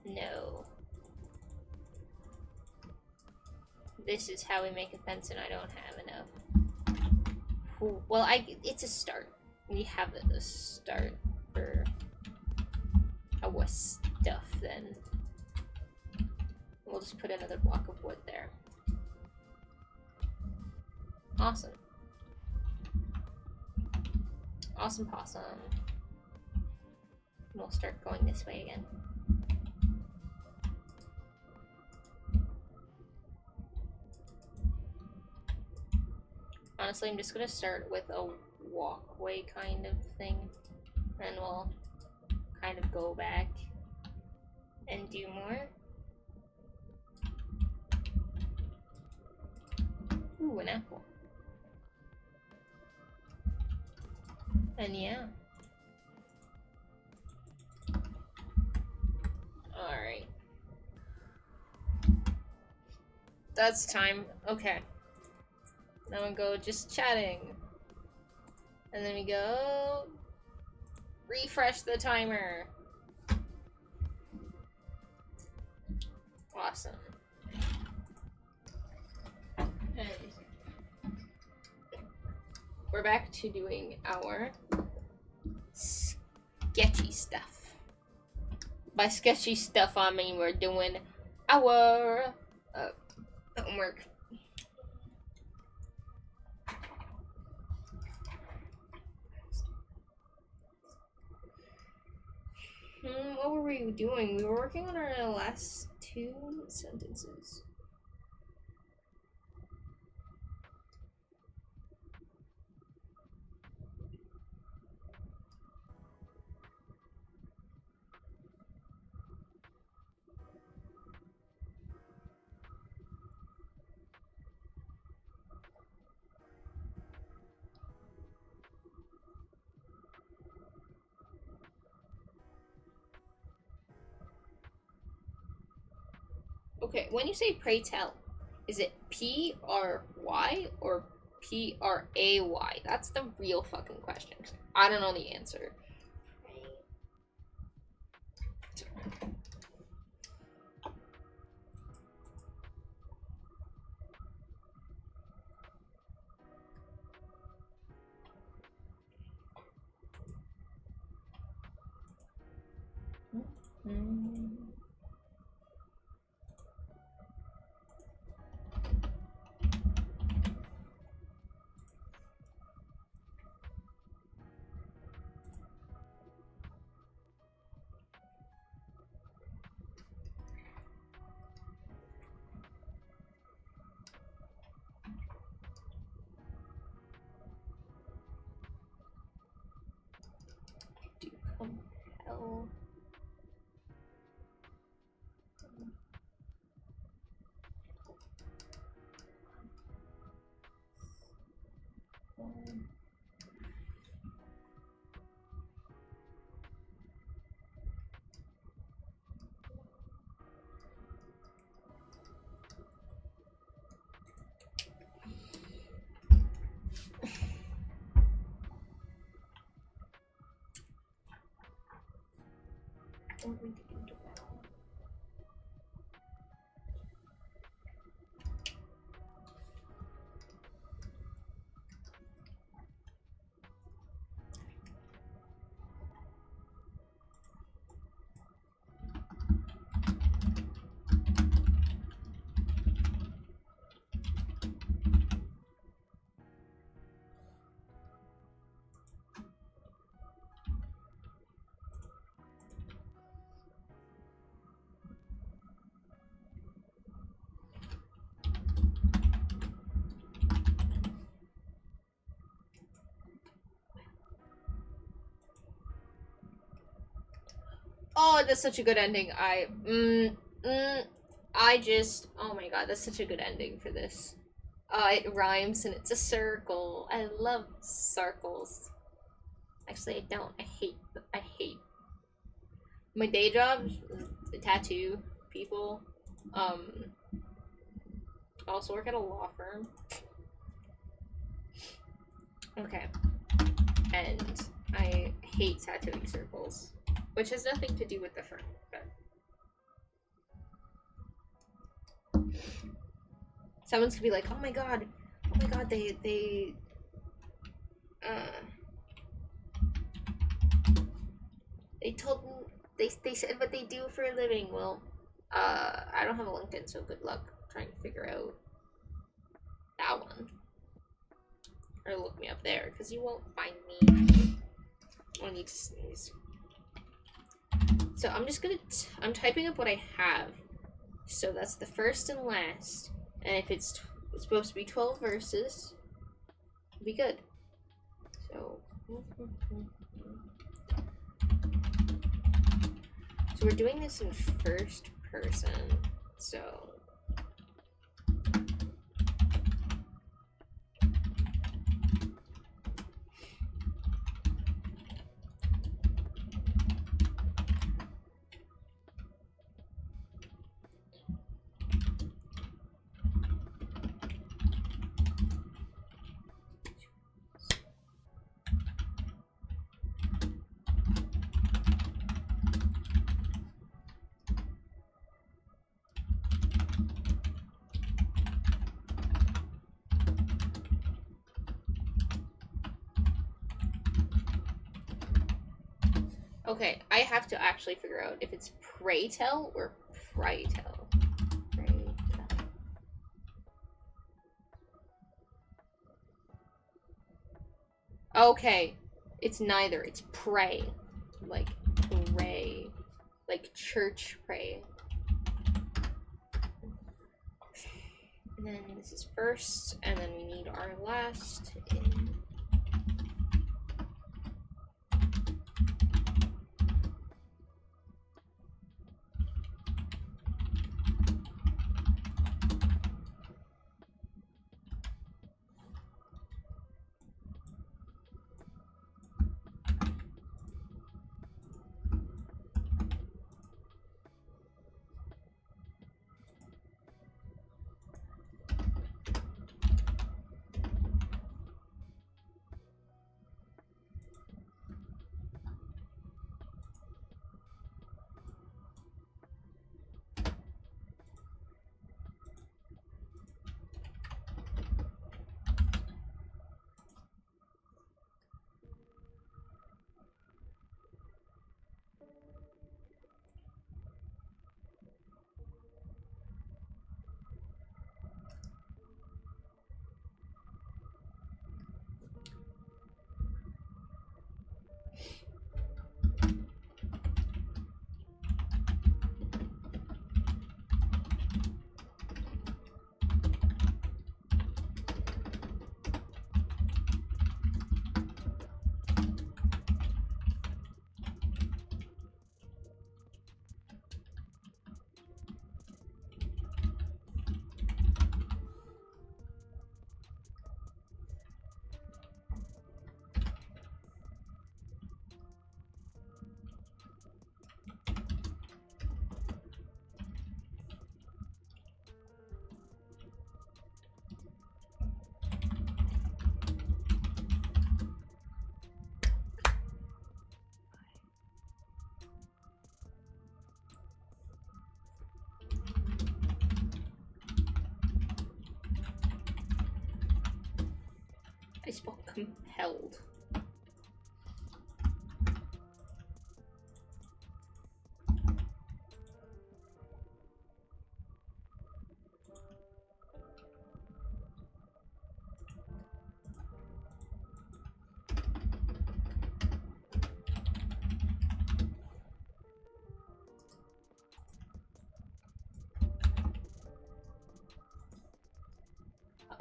No. This is how we make a fence, and I don't have enough. Ooh, well, it's a start. We have a start for a stuff then. We'll just put another block of wood there. Awesome. Awesome possum. We'll start going this way again. Honestly, I'm just gonna start with a walkway kind of thing, and we'll kind of go back and do more. Ooh, an apple. And yeah. Alright. That's time. Okay. Now we go just chatting. And then we go refresh the timer. Awesome. And we're back to doing our sketchy stuff. By sketchy stuff, I mean we're doing our homework. What were we doing? We were working on our last 2 sentences. Okay, when you say pray tell, is it P-R-Y or P-R-A-Y? That's the real fucking question. I don't know the answer. Compel. Oh, that's such a good ending. I just, oh my god, that's such a good ending for this. It rhymes and it's a circle. I love circles. Actually, I don't. I hate. My day job, tattoo people. I also work at a law firm. Okay. And I hate tattooing circles. Which has nothing to do with the firm, but someone's gonna be like, oh my god, They said what they do for a living. Well, I don't have a LinkedIn, so good luck trying to figure out that one. Or look me up there, because you won't find me. I need to sneeze. So I'm just gonna, I'm typing up what I have. So that's the first and last. And if it's supposed to be 12 verses, it'll be good. So, so we're doing this in first person. So okay, I have to actually figure out if it's pray tell or pray tell. Pray tell. Okay, it's neither. It's pray, like pray, like church pray. And then this is first, and then we need our last in. I spelled compelled.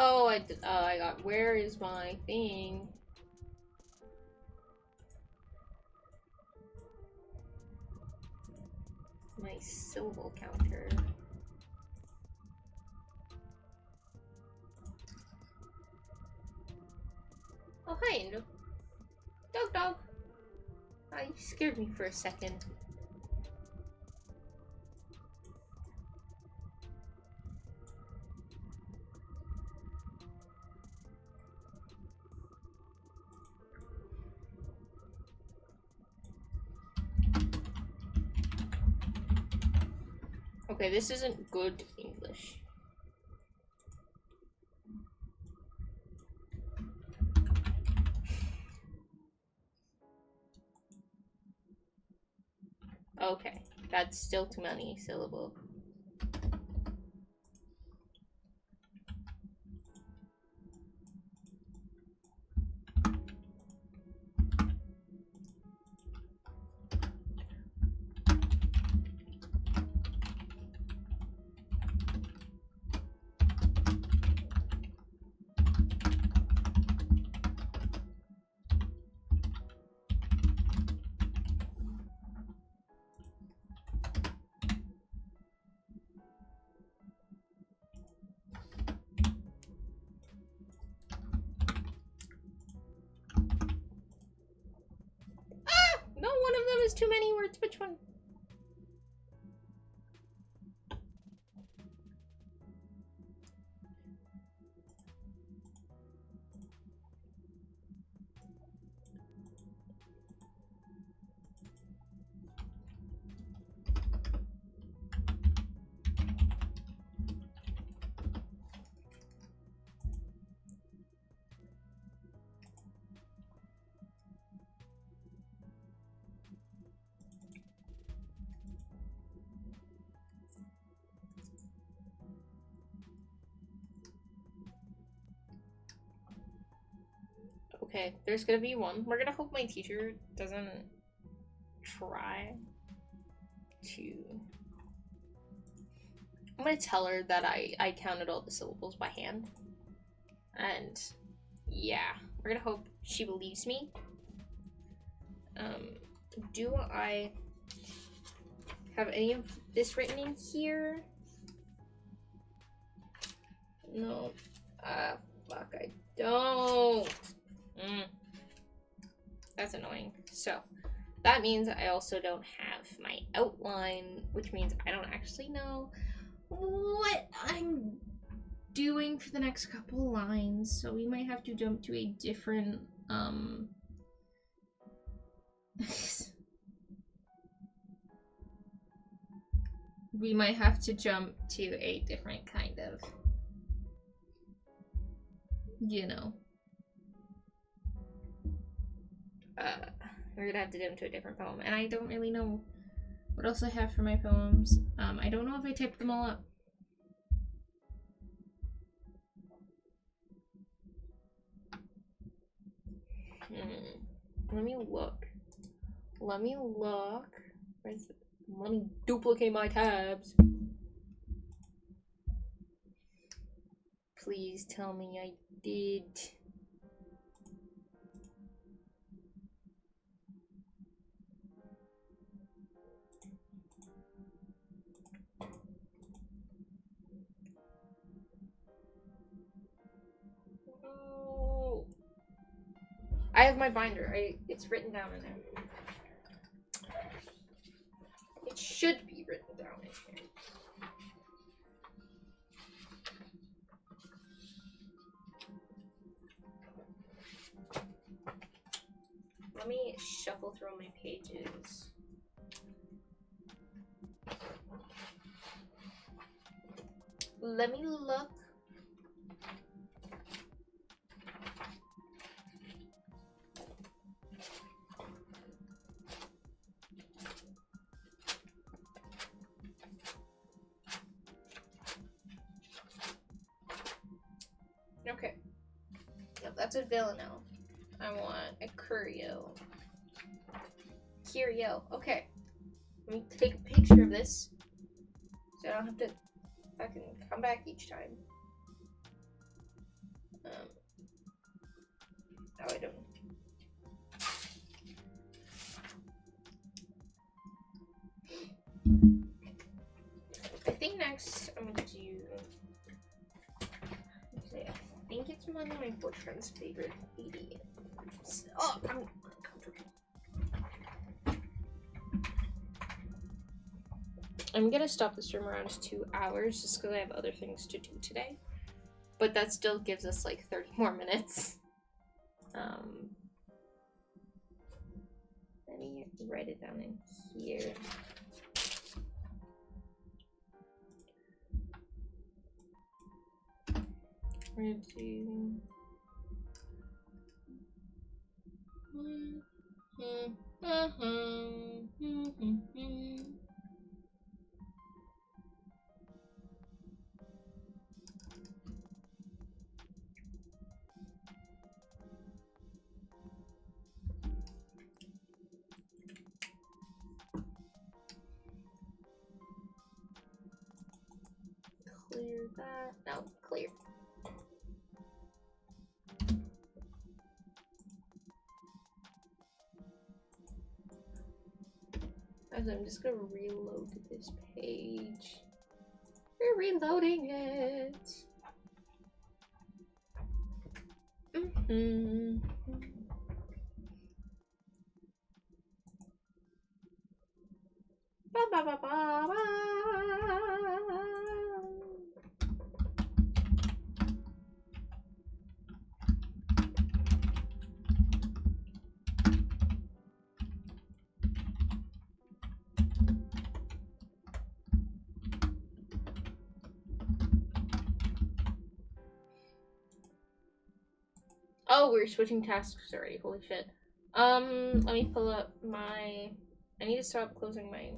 Oh, I got, where is my thing? My syllable counter. Oh, hi, dog. You scared me for a second. Okay, this isn't good English. Okay, that's still too many syllables. No, one of them is too many words. Which one? Okay, there's gonna be one. We're gonna hope my teacher doesn't try to... I'm gonna tell her that I counted all the syllables by hand. And yeah, we're gonna hope she believes me. Do I have any of this written in here? No. Fuck, I don't. That's annoying. So, that means I also don't have my outline, which means I don't actually know what I'm doing for the next couple lines. So we might have to jump to a different, we might have to jump to a different kind of, you know. We're gonna have to jump to a different poem, and I don't really know what else I have for my poems. I don't know if I typed them all up. Let me look. Let me duplicate my tabs. Please tell me I did. Oh. I have my binder. It's written down in there. It should be written down in here. Let me shuffle through my pages. Let me look. Okay. Yep, that's a villanelle. I want a curio. Curio. Okay. Let me take a picture of this so I don't have to fucking come back each time. Oh, I don't. I think next I'm gonna do. I think it's one of my boyfriend's favorite videos. Oh, I'm uncomfortable. I'm gonna stop the stream around 2 hours just because I have other things to do today. But that still gives us like 30 more minutes. Let me write it down in here. We're gonna do... Clear that. No, clear. Actually, I'm just gonna reload this page. We're reloading it. Ba ba ba ba ba. Oh, we're switching tasks already. Holy shit. Let me pull up my... I need to stop closing my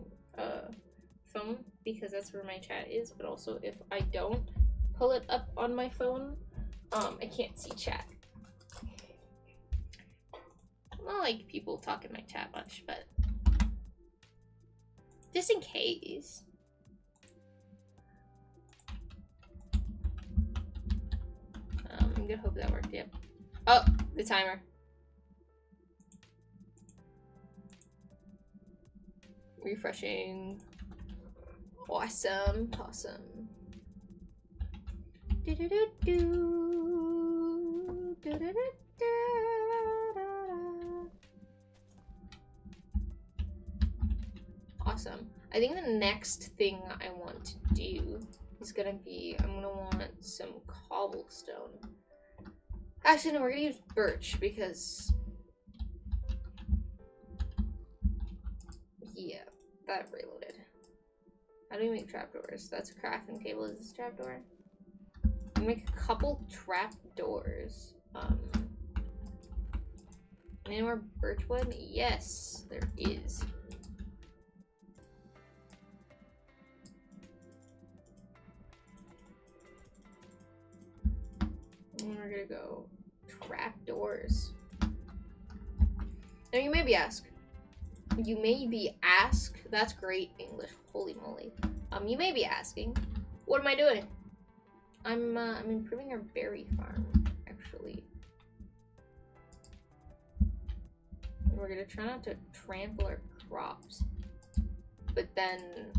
phone because that's where my chat is, but also if I don't pull it up on my phone, I can't see chat. Not like people talk in my chat much, but just in case. I'm gonna hope that worked, yep. Oh, the timer. Refreshing. Awesome, awesome. Do do do do. Do do do do. Awesome. I think the next thing I want to do is gonna be, I'm gonna want some cobblestone. Actually, no, we're gonna use birch because, yeah, that reloaded. How do we make trapdoors? That's a crafting table. Is this a trapdoor? We make a couple trapdoors. Any more birchwood? Yes, there is. And we're gonna go trapdoors. Now you may be asked. That's great English. Holy moly. You may be asking, what am I doing? I'm improving our berry farm, actually. We're gonna try not to trample our crops. But then,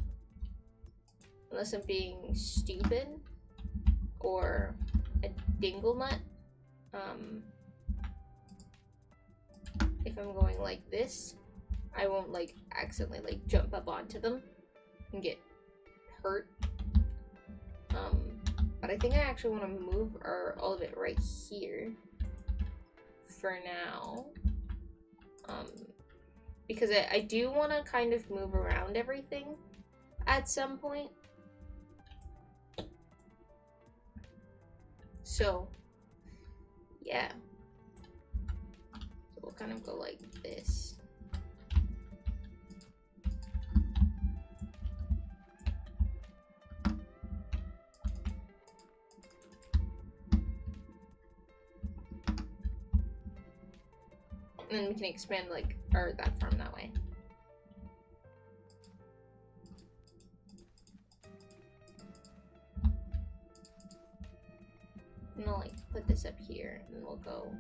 unless I'm being stupid or a dingle nut, if I'm going like this, I won't like accidentally like jump up onto them and get hurt. But I think I actually want to move all of it right here for now. Because I do want to kind of move around everything at some point. So, yeah. So we'll kind of go like this. And then we can expand like that farm that way. And I'll like put this up here and we'll go.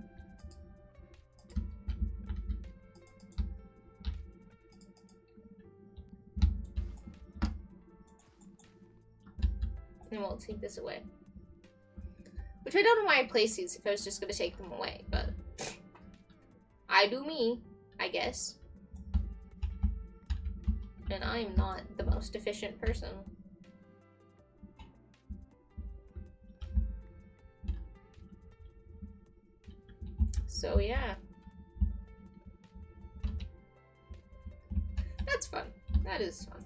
And we'll take this away. Which I don't know why I placed these if I was just gonna take them away, but I do me, I guess. And I'm not the most efficient person. So yeah. That's fun. That is fun.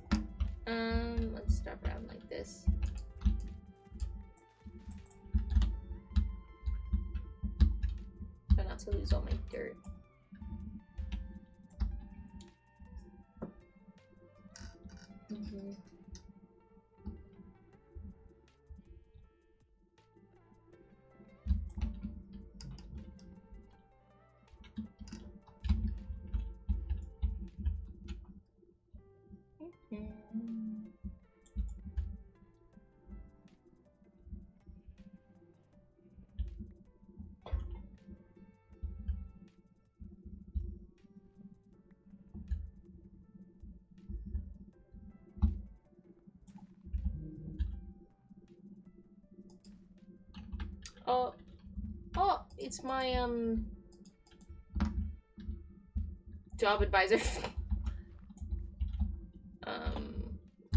Let's start around like this. Try not to lose all my dirt. Oh, it's my job advisor.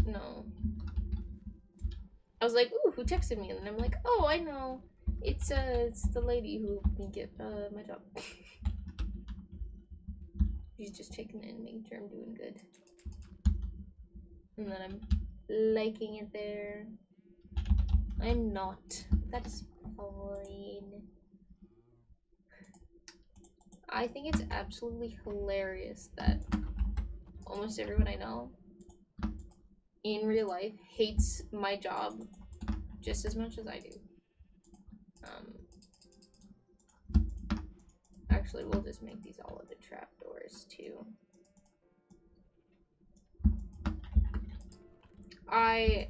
No. I was like, ooh, who texted me? And then I'm like, oh, I know. It's the lady who helped me get my job. She's just checking in, making sure I'm doing good. And then I'm liking it there. I'm not. That is fine. I think it's absolutely hilarious that almost everyone I know in real life hates my job just as much as I do. Actually, we'll just make these all into trapdoors too. I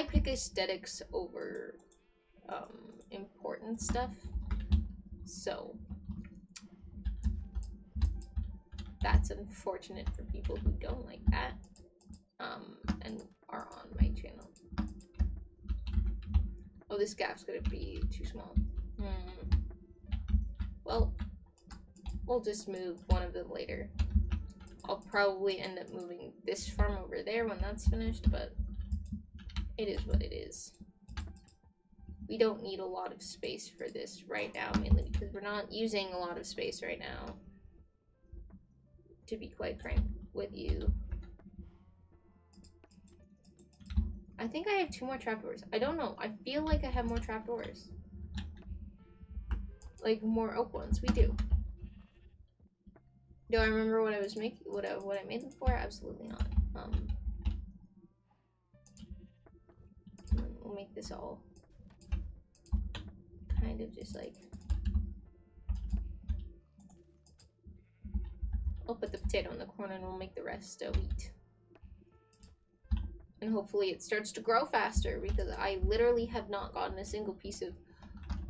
pick aesthetics over important stuff, so that's unfortunate for people who don't like that and are on my channel. Oh, this gap's gonna be too small. Well, we'll just move one of them later. I'll probably end up moving this farm over there when that's finished, but it is what it is. We don't need a lot of space for this right now, mainly because we're not using a lot of space right now, to be quite frank with you. I think I have 2 more trapdoors. I don't know. I feel like I have more trapdoors. Like more oak ones. We do. Do I remember what I was making? What I made them for? Absolutely not. We'll make this all kind of just like. I'll put the potato in the corner and we'll make the rest wheat. And hopefully it starts to grow faster because I literally have not gotten a single piece of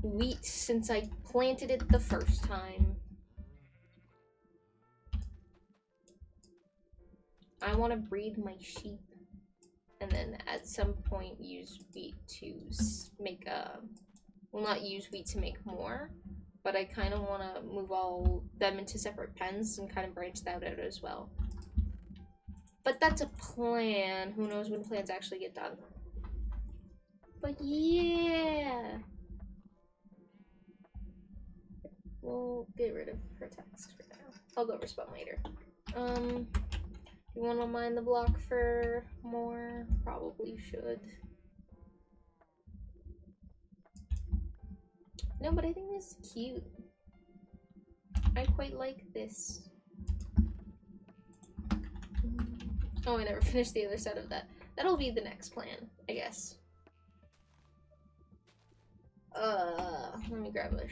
wheat since I planted it the first time. I want to breed my sheep and then at some point use wheat to make well, not use wheat to make more, but I kind of want to move all them into separate pens and kind of branch that out as well. But that's a plan. Who knows when plans actually get done. But yeah. We'll get rid of her text for now. I'll go respond later. You want to mine the block for more? Probably should. No, but I think this is cute. I quite like this. Oh, I never finished the other side of that. That'll be the next plan, I guess. Let me grab a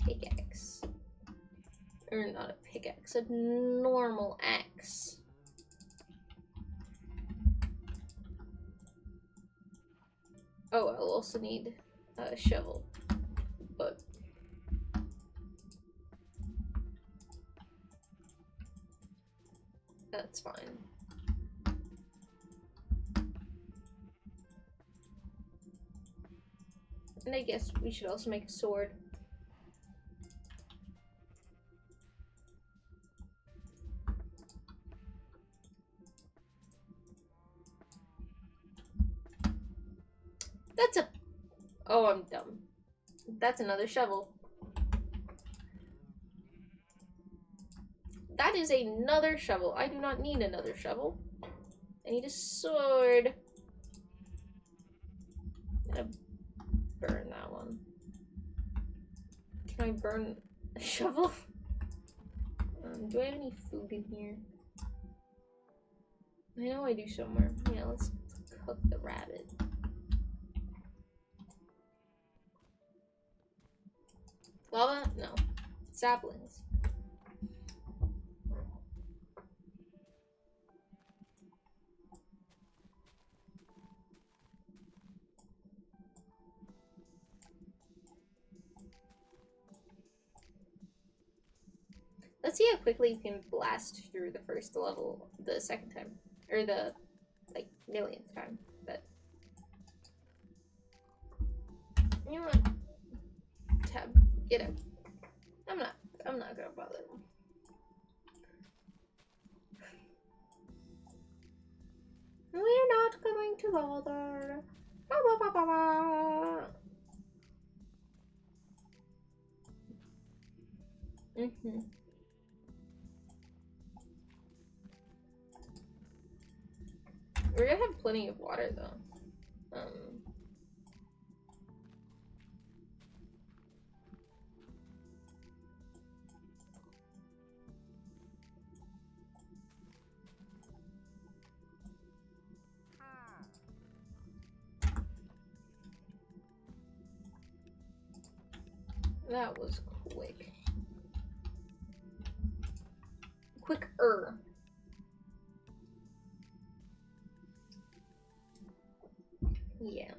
pickaxe. Or not a pickaxe, a normal axe. Oh, I'll also need a shovel, but that's fine. And I guess we should also make a sword. That's a... Oh, I'm dumb. That's another shovel. That is another shovel. I do not need another shovel. I need a sword. I'm gonna burn that one. Can I burn a shovel? Do I have any food in here? I know I do somewhere. Yeah, let's cook the rabbit. Lava? No. Saplings. Let's see how quickly you can blast through the first level the second time. Or the, like, millionth time. But Get him. I'm not gonna bother him. We're not going to bother. Ba, ba, ba, ba, ba. We're gonna have plenty of water though. That was quick. Quicker. Yeah.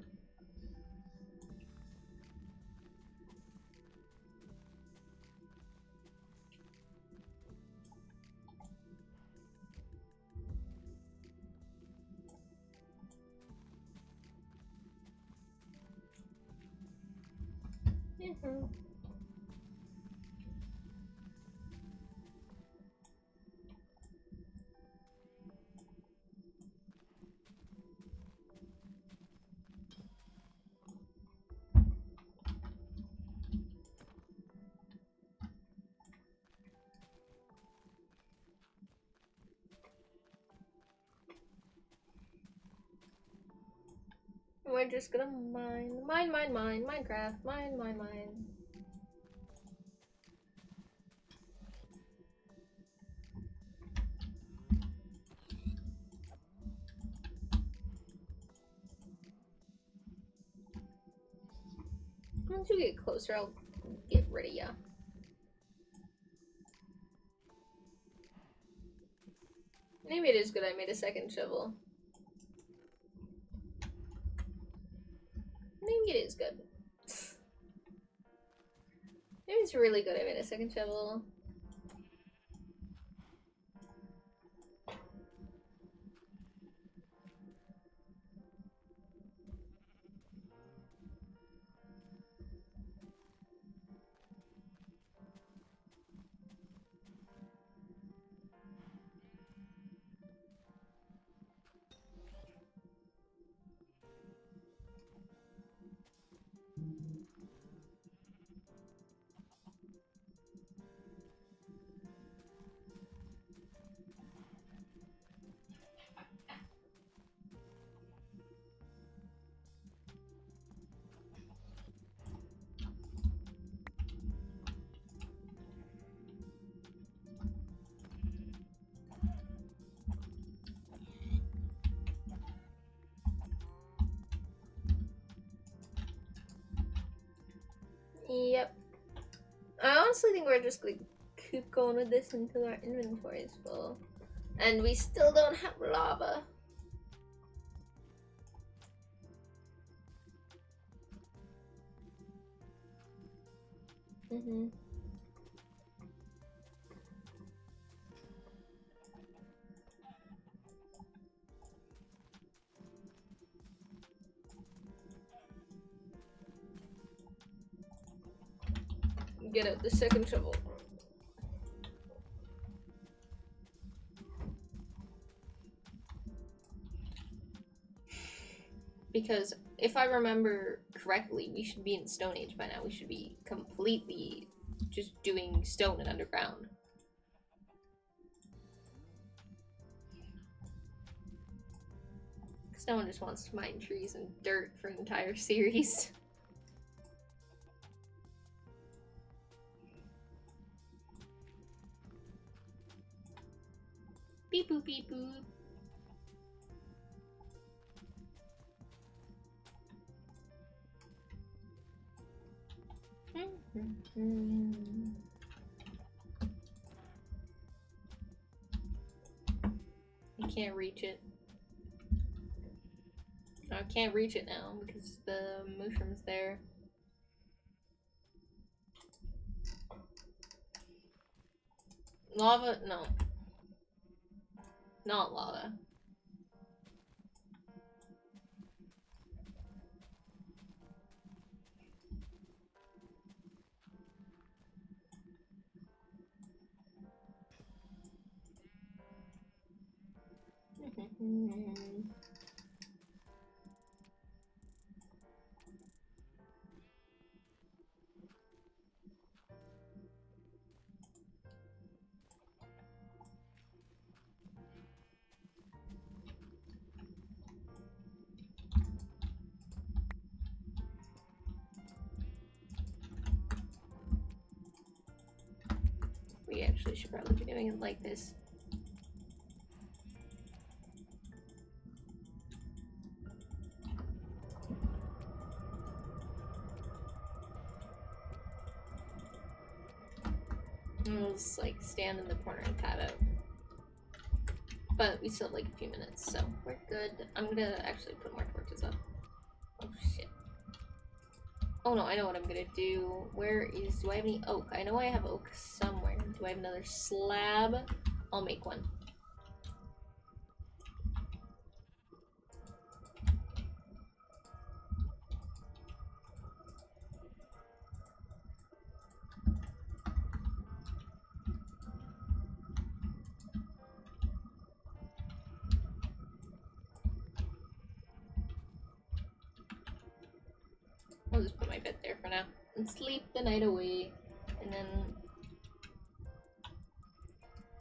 We're just gonna mine Minecraft, mine. Once you get closer, I'll get rid of ya. Maybe it is good I made a second shovel. Maybe it is good. Maybe it's really good I made a second shovel. Yep. I honestly think we're just gonna keep going with this until our inventory is full. And we still don't have lava. Get out the second shovel. Because if I remember correctly, we should be in Stone Age by now. We should be completely just doing stone and underground. Because no one just wants to mine trees and dirt for an entire series. Beep boop beep boop. I can't reach it. I can't reach it now because the mushroom's there. Lava? No. Not lava. We actually should probably be doing it like this. We'll just like stand in the corner and tab out. But we still have like a few minutes, so we're good. I'm gonna actually put more torches up. Oh shit. Oh no, I know what I'm gonna do. Do I have any oak? I know I have oak somewhere. Do I have another slab? I'll make one. I'll just put my bed there for now and sleep the night away, and then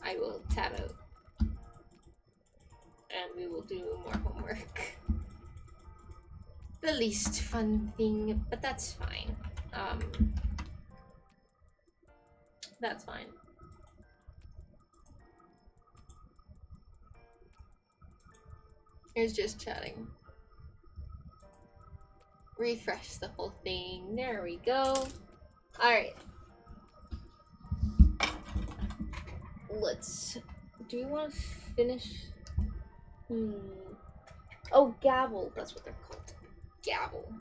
I will tab out and we will do more homework. The least fun thing, but that's fine. That's fine. Here's just chatting. Refresh the whole thing. There we go. Alright. Do we want to finish? Oh, gavel. That's what they're called. Gavel.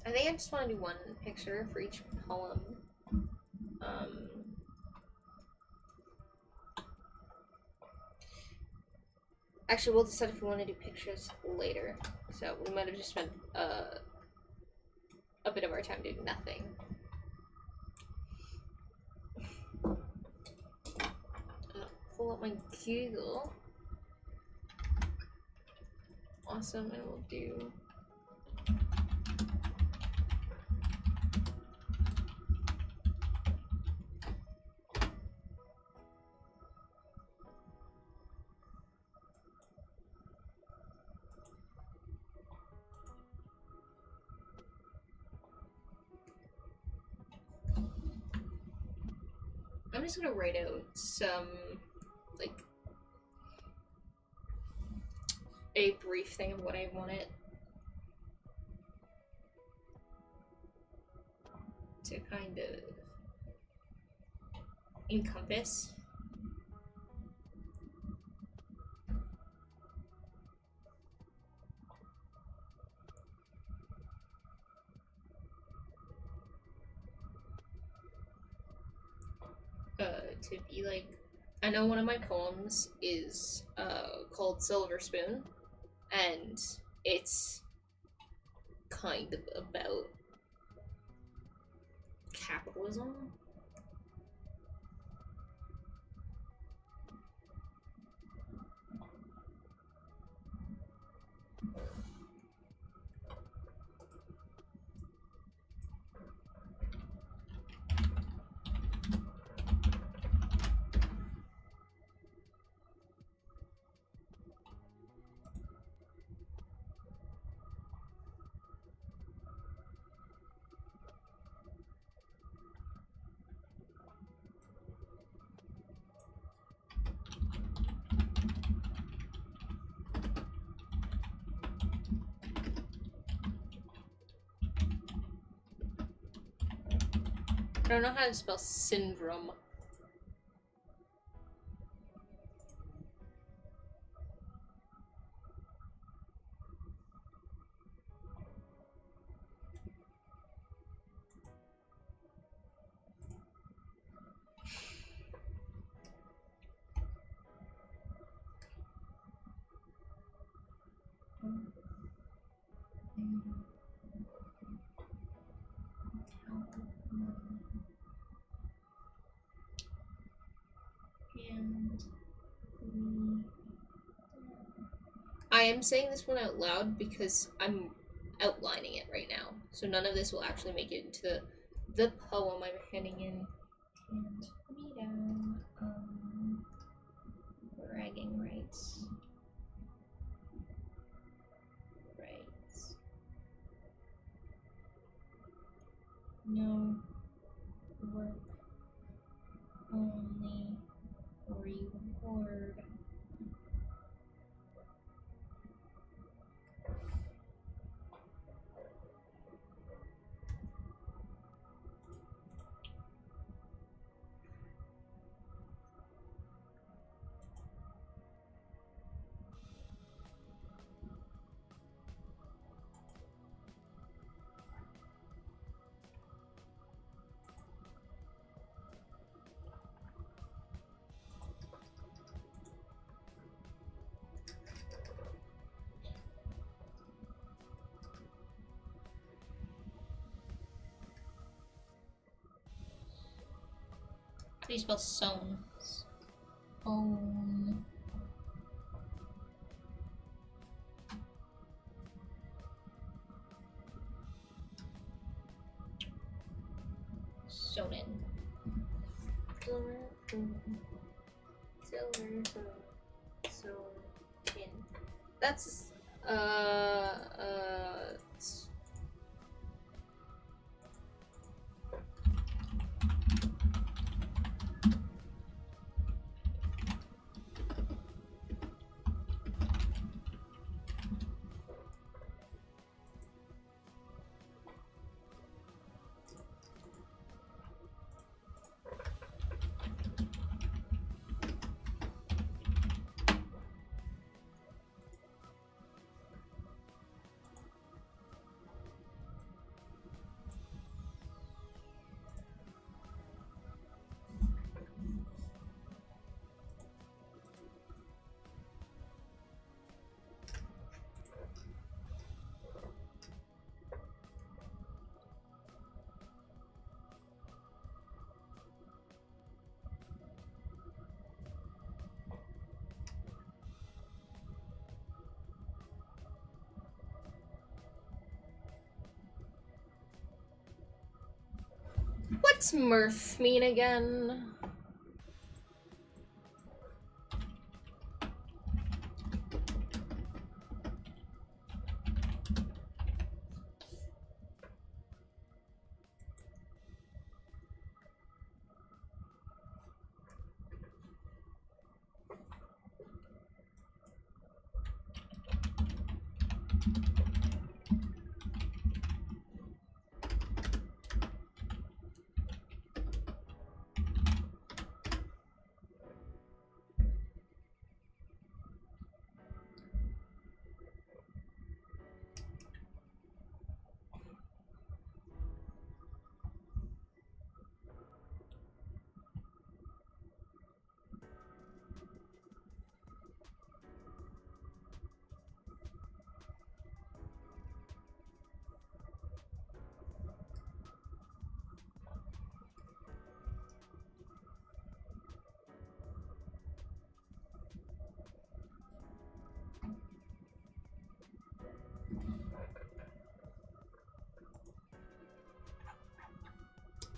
I think I just want to do one picture for each poem. Actually, we'll decide if we want to do pictures later. So we might have just spent a bit of our time doing nothing. I'm gonna pull up my Google. Awesome, and we'll do. I'm just gonna write out some, like, a brief thing of what I want it to kind of encompass. To be like, I know one of my poems is called Silver Spoon, and it's kind of about capitalism. I don't know how to spell syndrome. am saying this one out loud because I'm outlining it right now. So none of this will actually make it into the poem I'm handing in. And me down. Bragging rights. Rights. No work. Only reward. How do you spell sown? Own. Sewn in. Silver, sewn in. That's what's mirth mean again?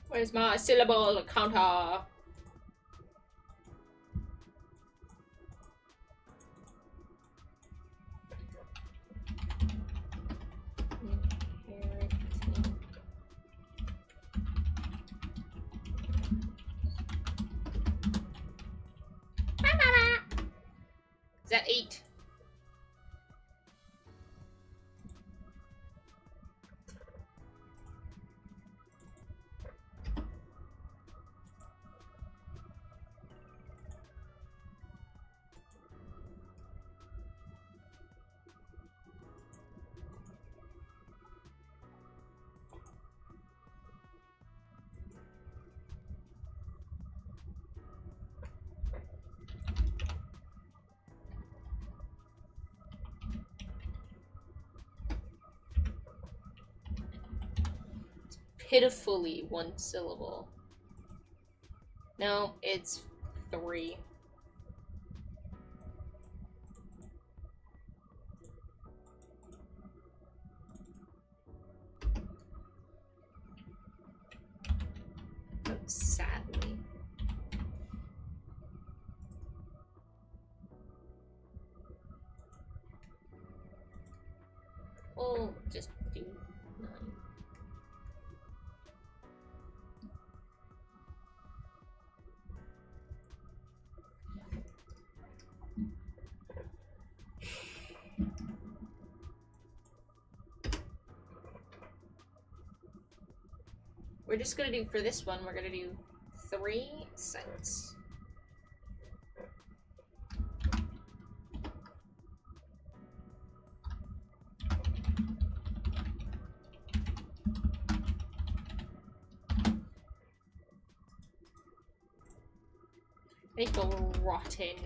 Where's my syllable counter? Is that 8? Pitifully 1 syllable. No, it's 3. We're just gonna do, for this one, we're gonna do 3 cents. They go rotten.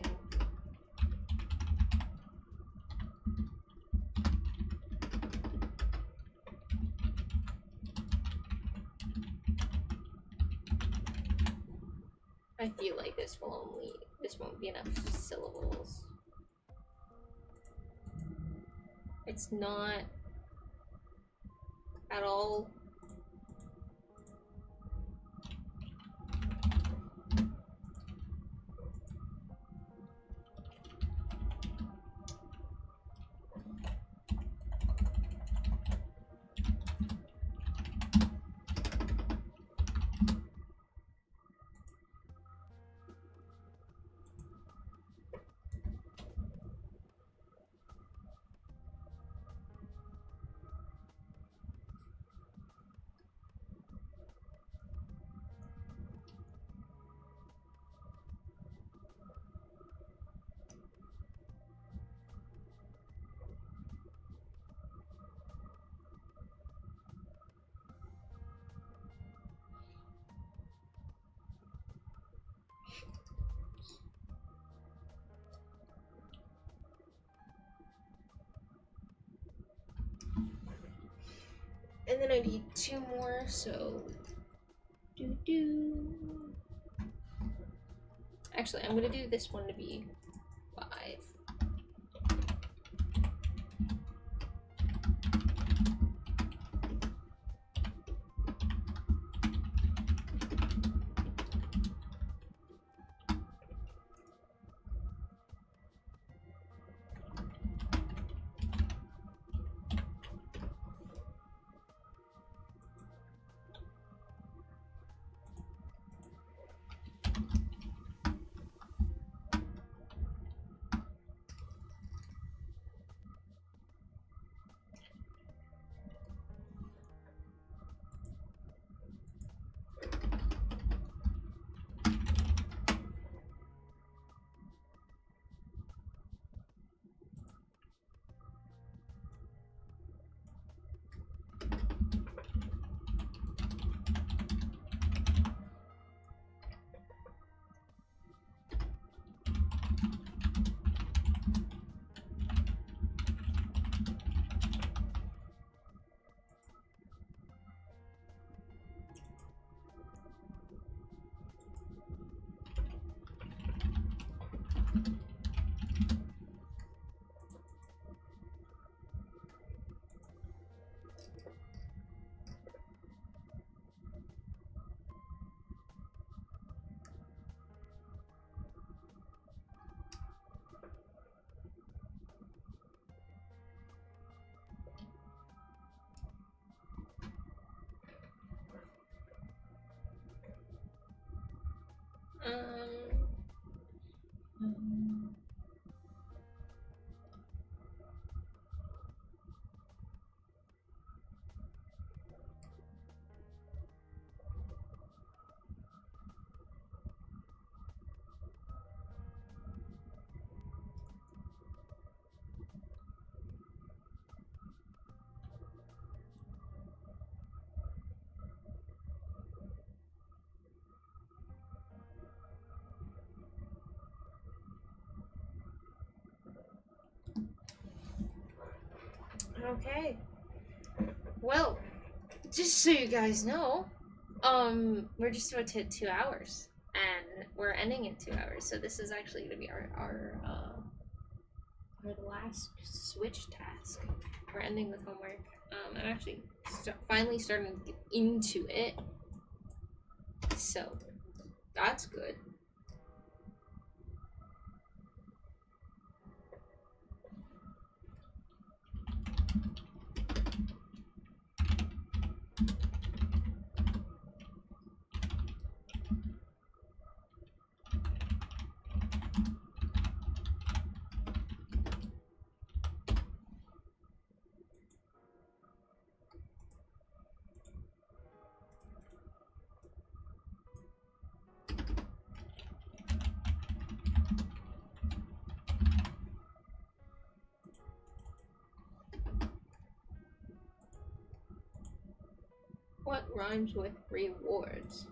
I feel like this won't be enough syllables. It's not at all. And then I need 2 more, so actually, I'm gonna do this one to be 5. Okay. Well, just so you guys know, we're just about to hit 2 hours, and we're ending in 2 hours. So this is actually gonna be our last switch task. We're ending with homework. I'm actually finally starting to get into it, so that's good. What rhymes with rewards?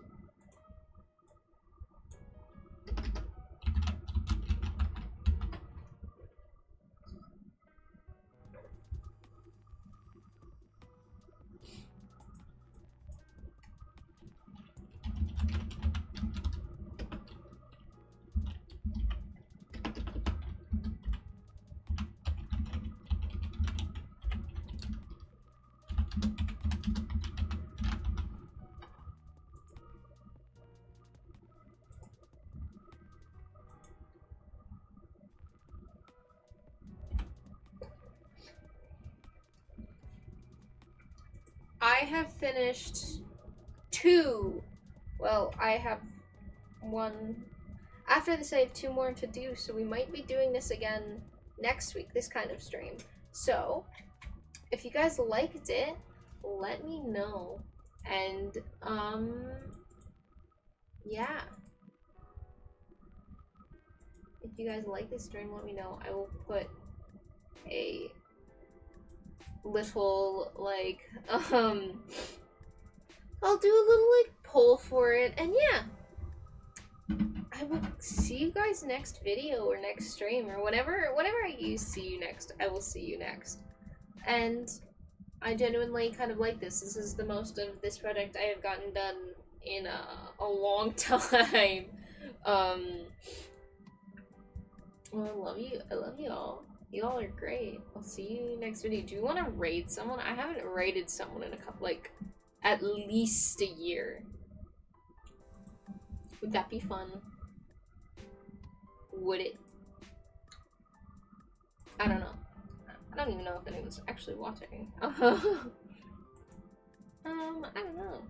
I have finished 2. Well, I have 1. After this, I have 2 more to do, so we might be doing this again next week, this kind of stream. So, if you guys liked it, let me know. And, yeah. If you guys like this stream, let me know. I will put a little, like, I'll do a little, like, poll for it, and yeah. I will see you guys next video or next stream or whenever I see you next, I will see you next. And I genuinely kind of like this. This is the most of this project I have gotten done in a long time. Well, I love you. I love y'all. Y'all are great. I'll see you next video. Do you want to raid someone? I haven't raided someone in a couple, like, at least a year. Would that be fun? Would it? I don't know. I don't even know if anyone's actually watching. I don't know.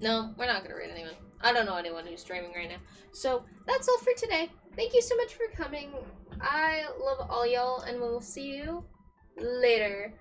No, we're not gonna rate anyone. I don't know anyone who's streaming right now. So, that's all for today. Thank you so much for coming. I love all y'all, and we'll see you later.